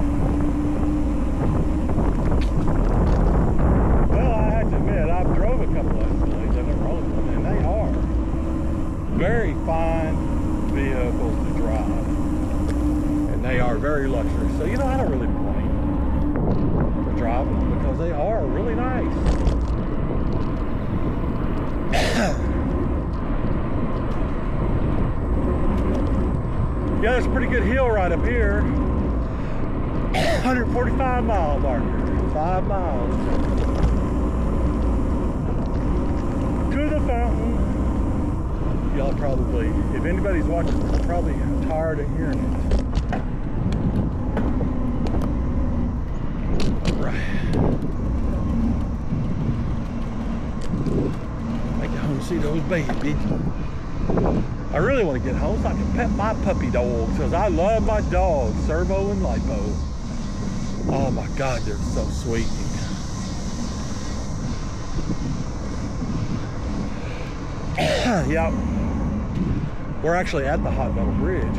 Well, I have to admit, I've drove a couple of Escalades, I've never owned one, and they are very fine vehicles to drive, and they are very luxury, so you know, I don't really complain for driving because they are really nice. Yeah, there's a pretty good hill right up here. 145 mile marker, 5 miles to the fountain. Y'all probably, if anybody's watching, probably tired of hearing it. All right. I get home to see those babies. I really want to get home so I can pet my puppy dogs because I love my dogs, Servo and Lipo. Oh my God, they're so sweet. Yeah, we're actually at the Hot Metal Bridge.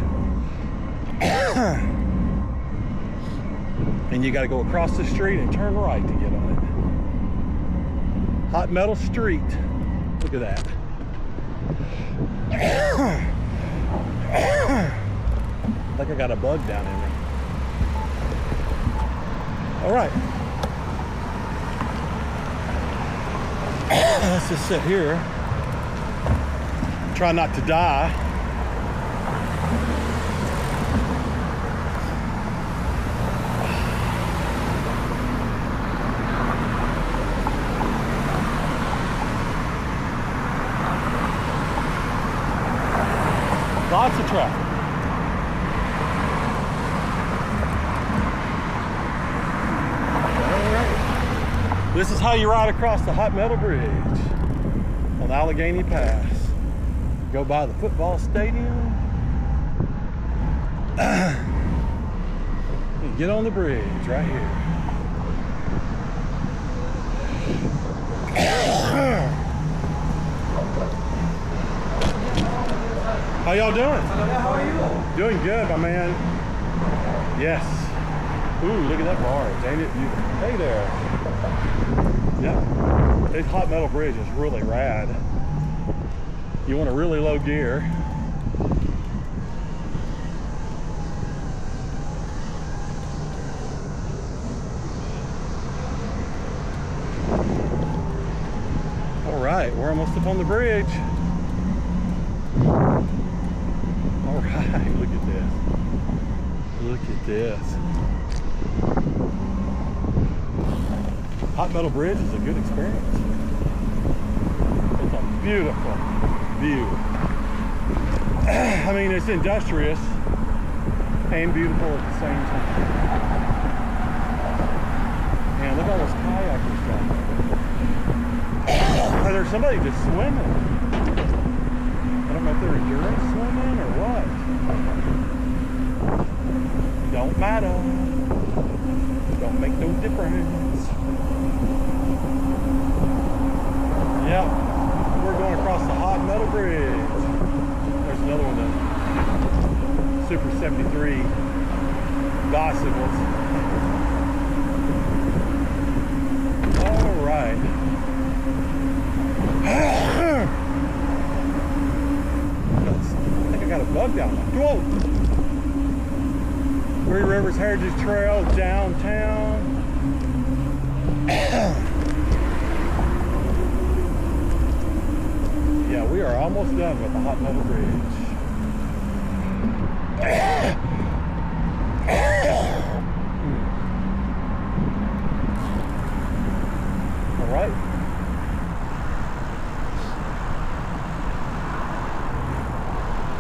And you got to go across the street and turn right to get on it. Hot Metal Street. Look at that. I think I got a bug down in me. All right. Let's just sit here. Try not to die. Lots of traffic. All right. This is how you ride across the Hot Metal Bridge. on Allegheny Pass. Go by the football stadium. And get on the bridge right here. How y'all doing? How are you? Doing good, my man. Yes. Ooh, look at that barge, ain't it? Hey there. Yeah. This hot metal bridge is really rad. You want a really low gear. All right, we're almost up on the bridge. All right, look at this. Look at this. Hot metal bridge is a good experience. It's a beautiful view. I mean, it's industrious and beautiful at the same time. Man, look at all those kayakers down there. Oh, there's somebody just swimming. I don't know if they're endurance swimming or what. Don't matter. Don't make no difference. Yep, we're going across the hot metal bridge. There's another one, the Super 73 bicycles. All right. I think I got a bug down there. Whoa! Three Rivers Heritage Trail downtown. Yeah, we are almost done with the hot metal bridge. All right.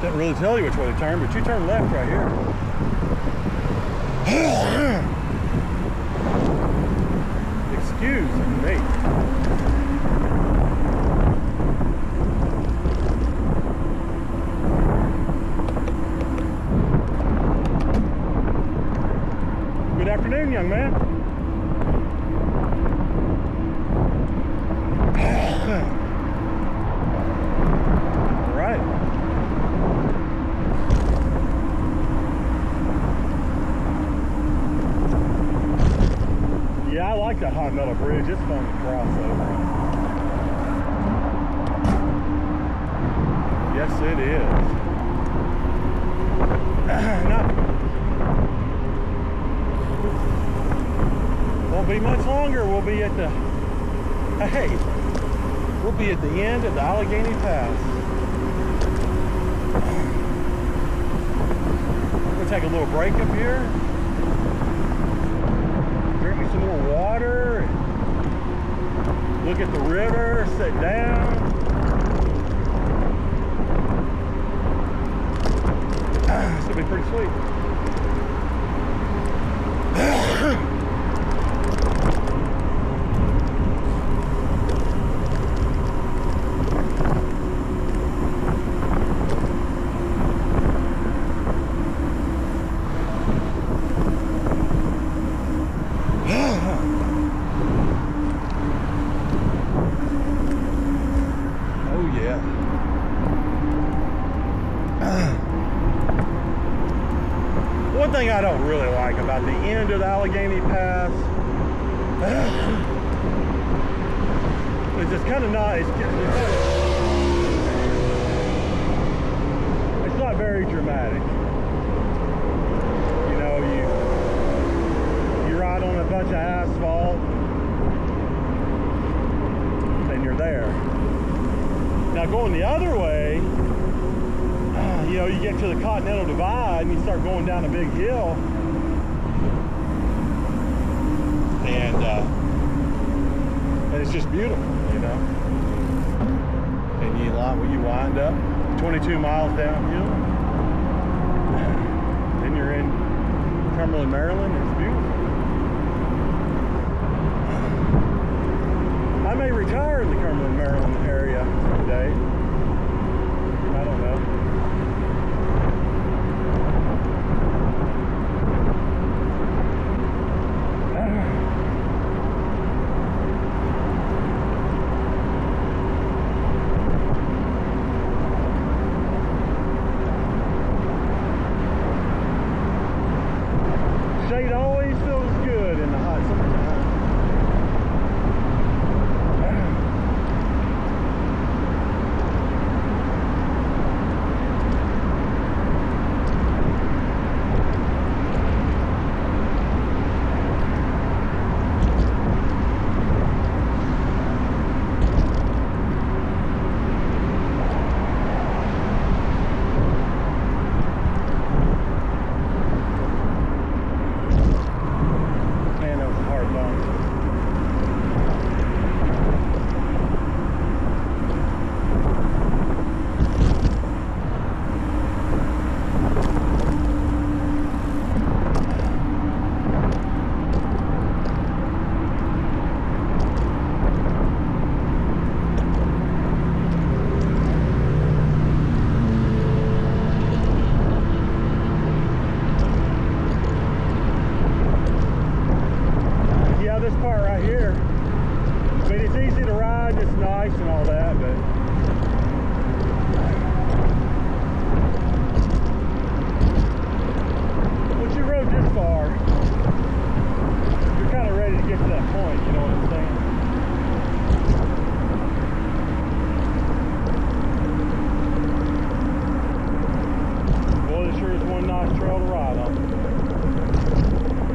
Didn't really tell you which way to turn, but you turn left right here. Excuse me. Good afternoon, young man. All right. Yeah, I like that hot metal bridge. It's fun to cross over. Yes, it is. Won't be much longer. We'll be at the we'll be at the end of the Allegheny Pass. We'll take a little break up here. Drink me some more water. Look at the river. Sit down. It's gonna be pretty sweet. One thing I don't really like about the end of the Allegheny Pass is it's kind of not, it's not very dramatic. You know, you ride on a bunch of asphalt and you're there. Now going the other way, you know, you get to the Continental Divide and you start going down a big hill, and it's just beautiful, you know. And you wind up 22 miles downhill, then you're in Cumberland, Maryland. It's beautiful. I may retire in the Cumberland, Maryland area okay. I don't know. Shade always feels good in the hot summertime. This part right here, I mean, it's easy to ride, it's nice and all that, but once you rode this far, you're kind of ready to get to that point, you know what I'm saying? Boy, this sure is one nice trail to ride on.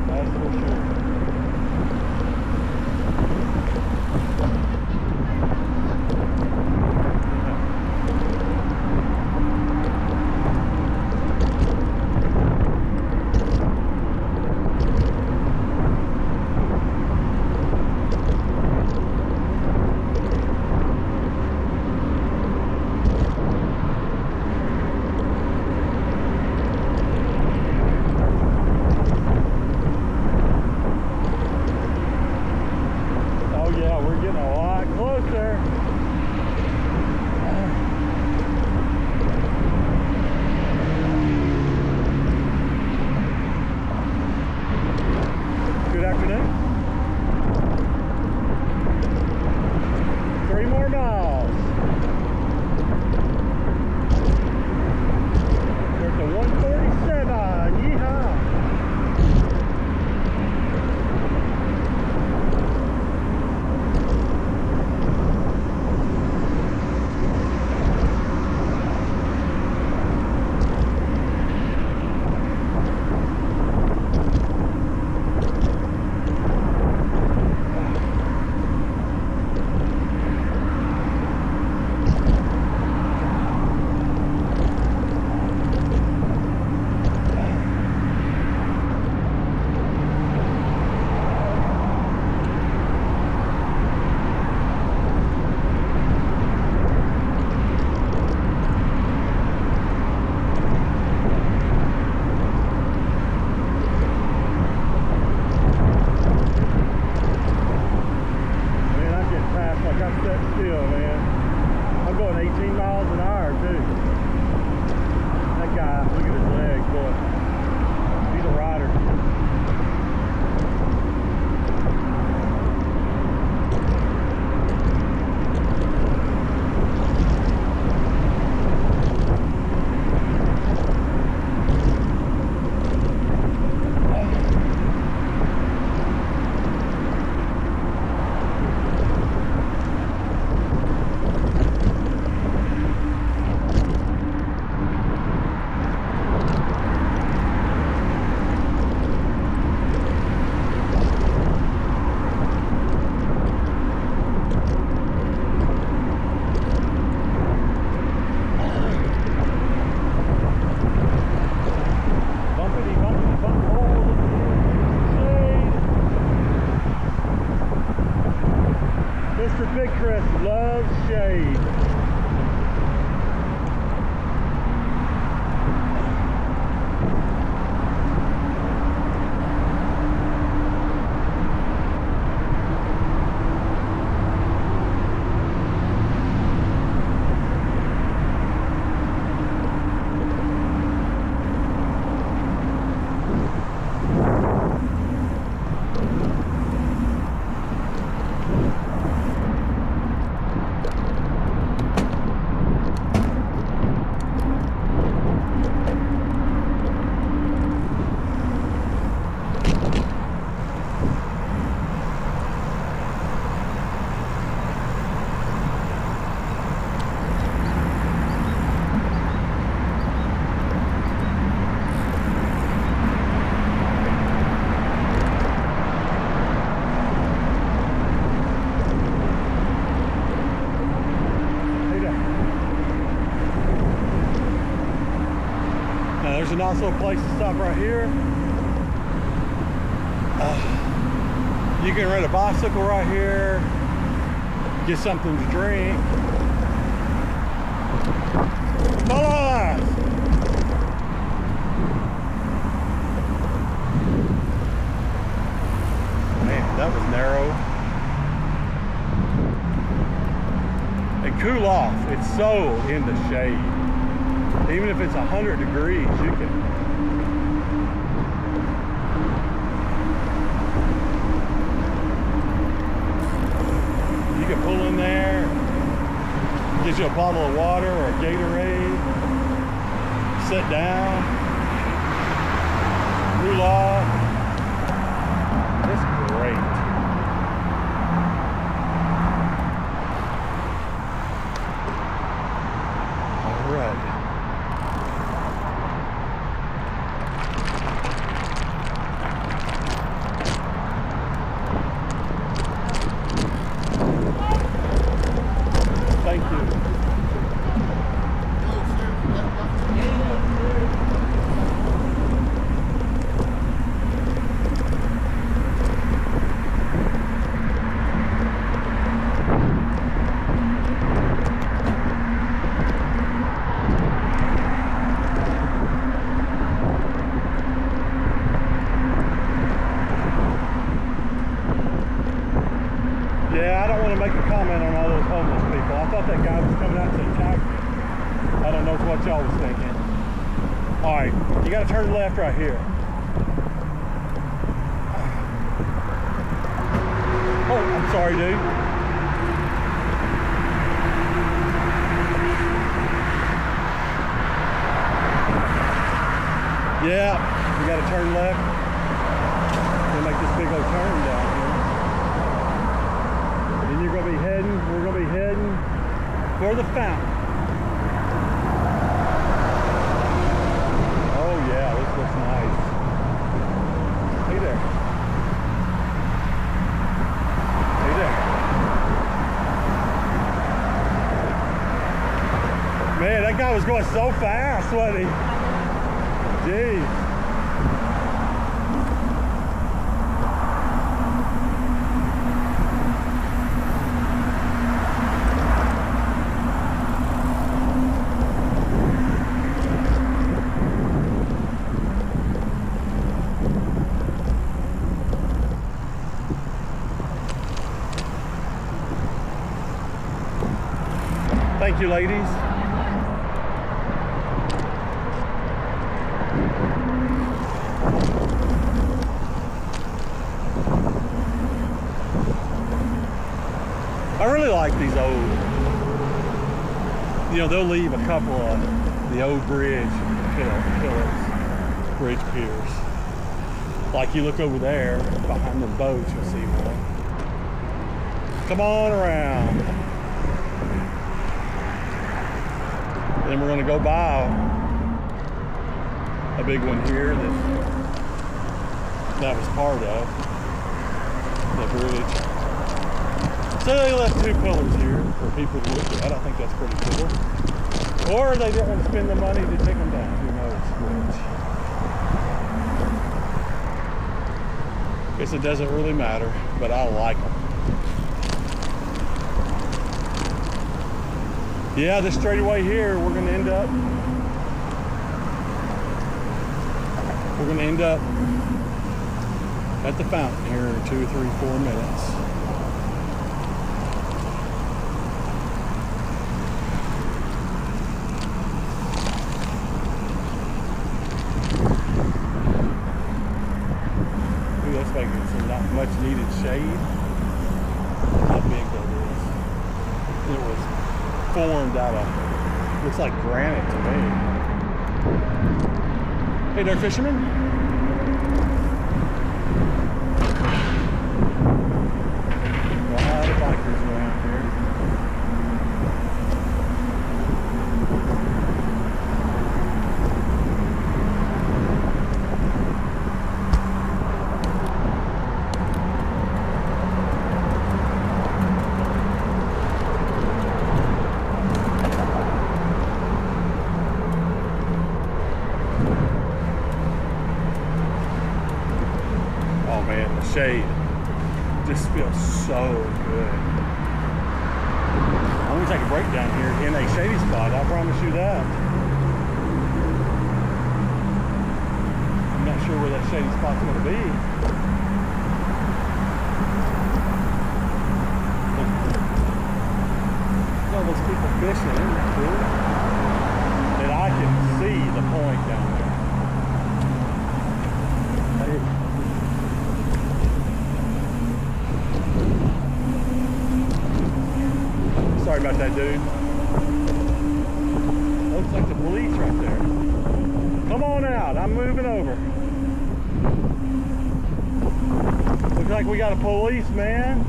That's for sure. place to stop right here. You can rent a bicycle right here, get something to drink. Follow us! Man, that was narrow. And cool off, it's so in the shade. Even if it's 100 degrees, you can pull in there, get you a bottle of water or a Gatorade, sit down, cool off. It's great. All right. Thank you. Yeah, I don't want to make a comment on all those homeless people. I thought that guy was coming out to attack me. I don't know what y'all was thinking. All right, you got to turn left right here. Oh, I'm sorry, dude. Yeah, you got to turn left. We'll make this big old turn down here. And we're gonna be heading for the fountain. Oh yeah, this looks nice. Hey there. Hey there. Man, that guy was going so fast, wasn't he? Jeez. Thank you, ladies. I really like these old, you know, they'll leave a couple of the old bridge pillars, bridge piers. Like you look over there, behind the boats, you'll see one. Come on around. Then we're gonna go by a big one here that was part of the bridge. So they left two pillars here for people to look at. I think that's pretty cool. Or they didn't want to spend the money to take them down. Who knows which. Guess it doesn't really matter, but I like them. Yeah, this straightaway here, we're gonna end up at the fountain here in 2, 3, 4 minutes. Ooh, that's making some not much needed shade. How big that is. It was formed out of, looks like granite to me. Hey there, fisherman. A lot of bikers around here. the shade. Just feels so good. I'm gonna take a break down here in a shady spot. I promise you that. I'm not sure where that shady spot's gonna be. Look at all those people fishing. Isn't that cool? And I can see the point down there. Hey. Sorry about that, dude. Looks like the police right there. Come on out. I'm moving over. Looks like we got a policeman.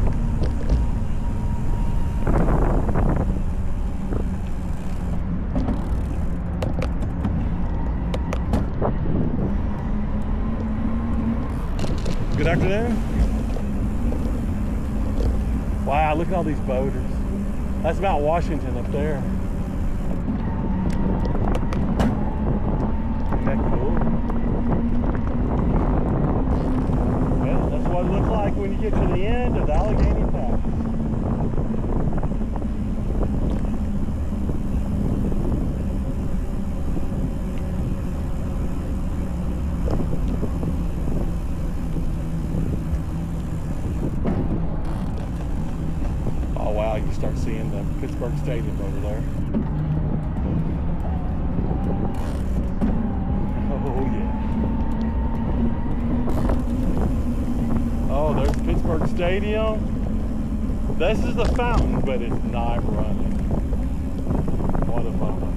Good afternoon. Wow, look at all these boaters. That's Mount Washington up there. Isn't that cool? Well, that's what it looks like when you get to the end of the Allegheny Pass. You start seeing the Pittsburgh Stadium over there. Oh yeah. Oh, there's Pittsburgh Stadium. This is the fountain, but it's not running. What a bummer.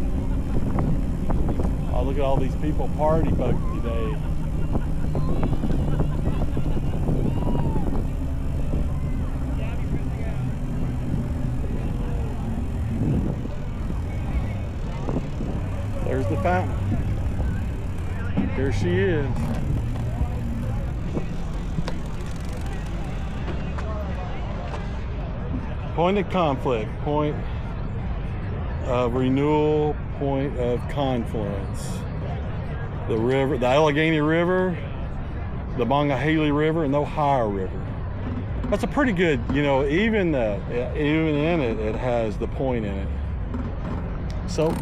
Oh, look at all these people party boating today. There's the fountain. There she is. Point of conflict, point of renewal, point of confluence. The river, the Allegheny River, the Monongahela River, and the Ohio River. That's a pretty good, you know, even in it, it has the point in it. So,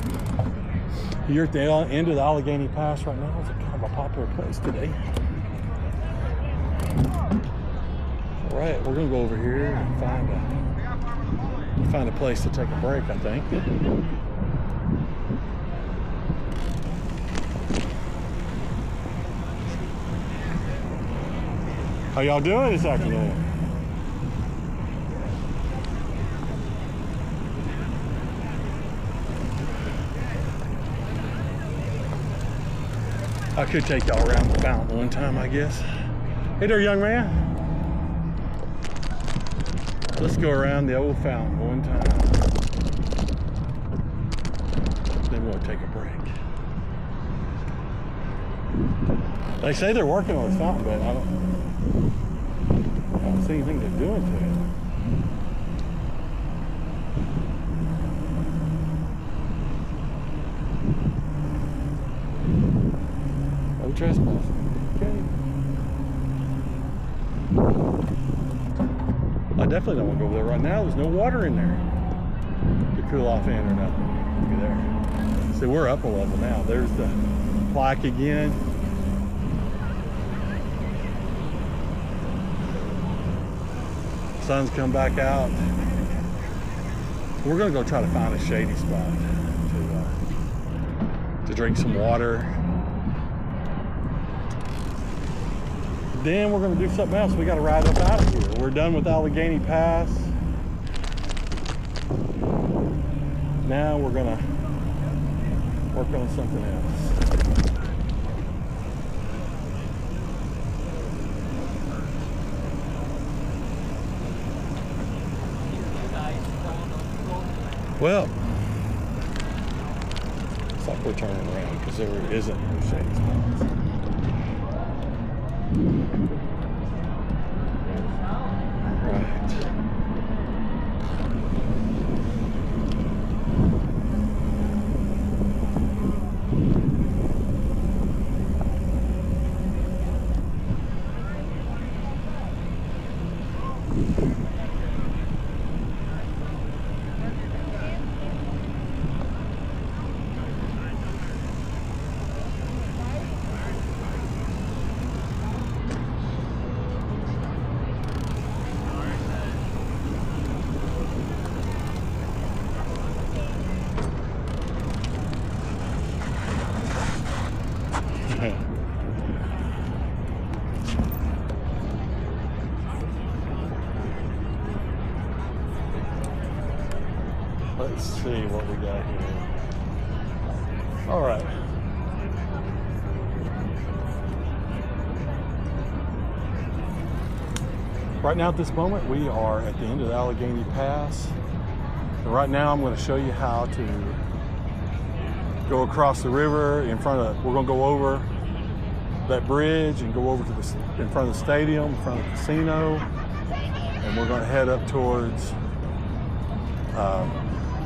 you're at the end of the Allegheny Pass right now. It's a kind of a popular place today. All right, we're gonna go over here and find a place to take a break, I think. How y'all doing this afternoon? I could take y'all around the fountain one time, I guess. Hey there, young man. Let's go around the old fountain one time. Then we'll take a break. They say they're working on this fountain, but I don't see anything they're doing to it. Trespassing. Okay. I definitely don't want to go over there right now. There's no water in there to cool off in or nothing. Look at there. See, we're up a level now. There's the plaque again. Sun's come back out. We're gonna go try to find a shady spot to drink some water. Then we're going to do something else. We got to ride up out of here. We're done with Allegheny Pass. Now we're going to work on something else. Well, it's like we're turning around because there isn't no shady spots. Let's see what we got here. All right. Right now at this moment, we are at the end of the Allegheny Pass. And right now I'm going to show you how to go across the river in front of, we're going to go over that bridge and go over to in front of the stadium, in front of the casino, and we're going to head up towards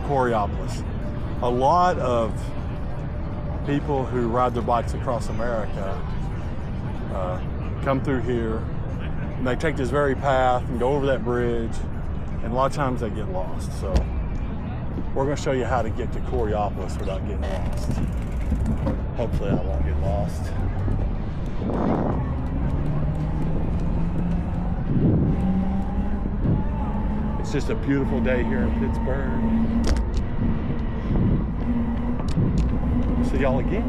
Coraopolis. A lot of people who ride their bikes across America come through here, and they take this very path and go over that bridge, and a lot of times they get lost. So we're going to show you how to get to Coraopolis without getting lost. Hopefully I won't get lost. It's just a beautiful day here in Pittsburgh. See y'all again.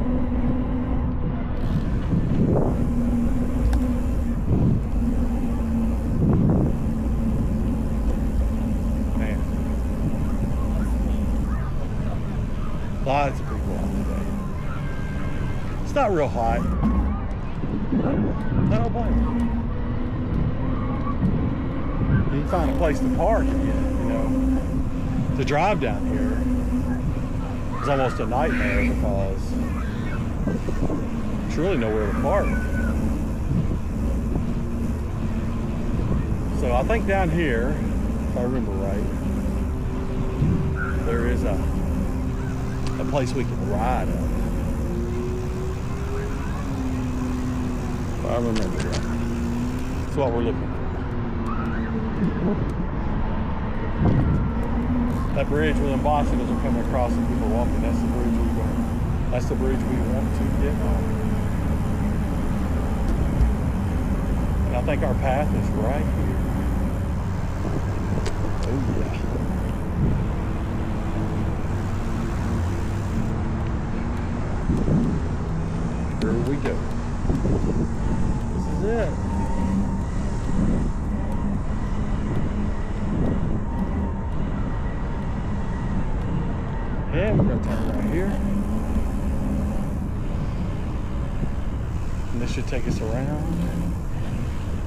Man. Lots of people out today. It's not real hot. I don't blame you. You can find a place to park again, you know. To drive down here is almost a nightmare because there's really nowhere to park. So I think down here, if I remember right, there is a place we can ride up. If I remember right. That's what we're looking for. That bridge with them bicycles are coming across and people walking, that's the bridge we want. That's the bridge we want to get on. And I think our path is right here. Oh yeah. Here we go. This is it. Yeah, we're going to turn right here. And this should take us around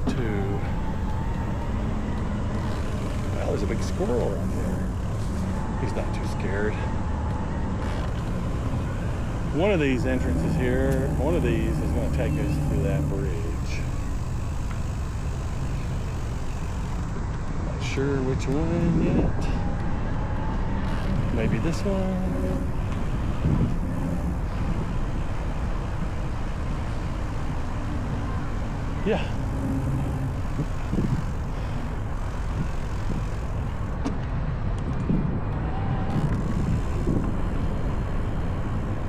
to... Well, there's a big squirrel right there. He's not too scared. One of these entrances here, one of these is going to take us to that bridge. Not sure which one yet. Maybe this one. Yeah.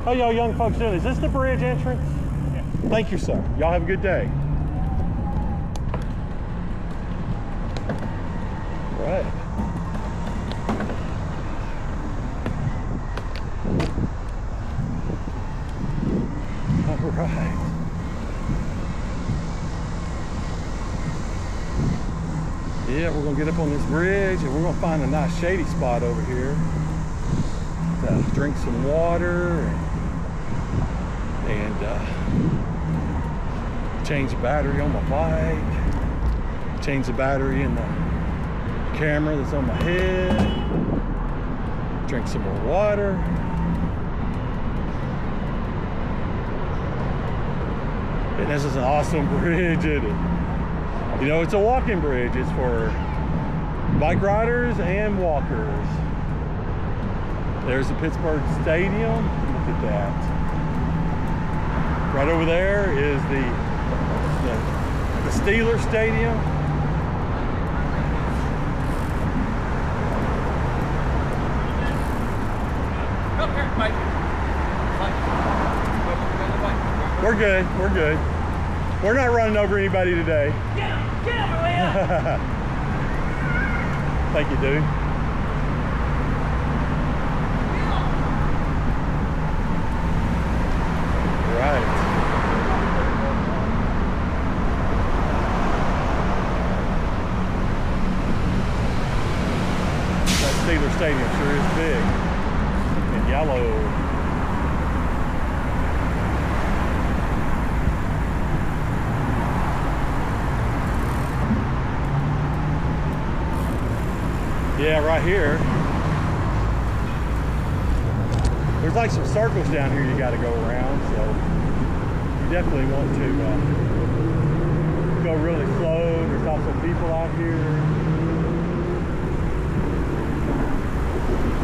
How y'all young folks doing? Is this the bridge entrance? Yeah. Thank you, sir. Y'all have a good day. All right. Right. Yeah, we're gonna get up on this bridge and we're gonna find a nice shady spot over here to drink some water and change the battery on my bike, change the battery in the camera that's on my head, drink some more water. And this is an awesome bridge, isn't it? You know, it's a walking bridge. It's for bike riders and walkers. There's the Pittsburgh Stadium. Look at that. Right over there is the Steelers Stadium. bike. We're good. We're good. We're not running over anybody today. Get him, Maria! Thank you, dude. Right. That Steelers Stadium sure is big and yellow. Yeah, right here. There's like some circles down here you got to go around, so you definitely want to go really slow. There's also people out here.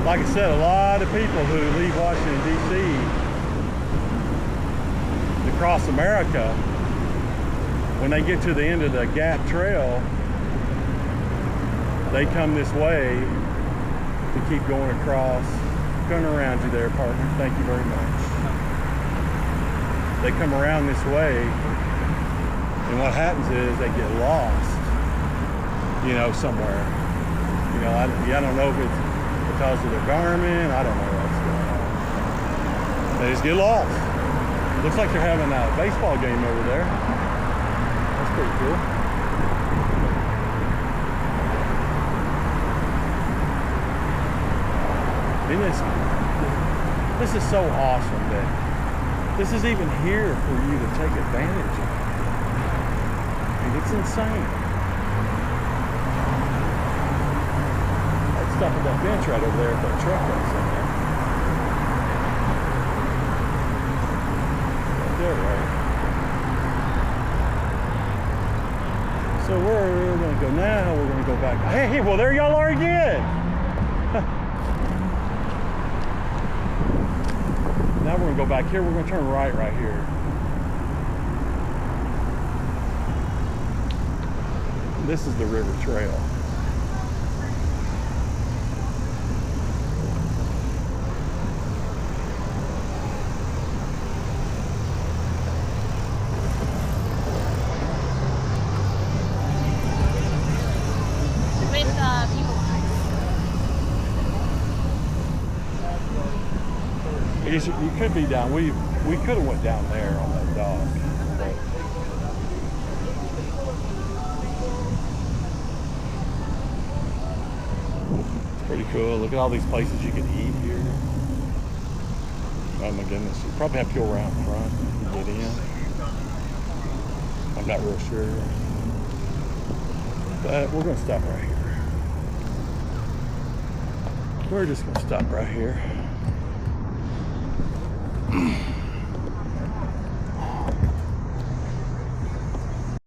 Like I said, a lot of people who leave Washington, D.C. to cross America, when they get to the end of the Gap Trail, they come this way to keep going across. Going around you there, partner. Thank you very much. They come around this way, and what happens is they get lost, you know, somewhere. You know, I don't know if it's because of their garment. I don't know what's going on. They just get lost. Looks like they're having a baseball game over there. That's pretty cool. This is so awesome that this is even here for you to take advantage of. I mean, it's insane. I'd stop at that bench right over there if that truck was in there. Right there, right? So we're going to go now. We're going to go back. Hey, well, there y'all are again. Now we're going to go back here. We're going to turn right here. This is the river trail. You could be down. We could have went down there on that dock. But it's pretty cool. Look at all these places you can eat here. Oh my goodness. You probably have to go around front and get in. I'm not real sure. But we're going to stop right here. We're just going to stop right here.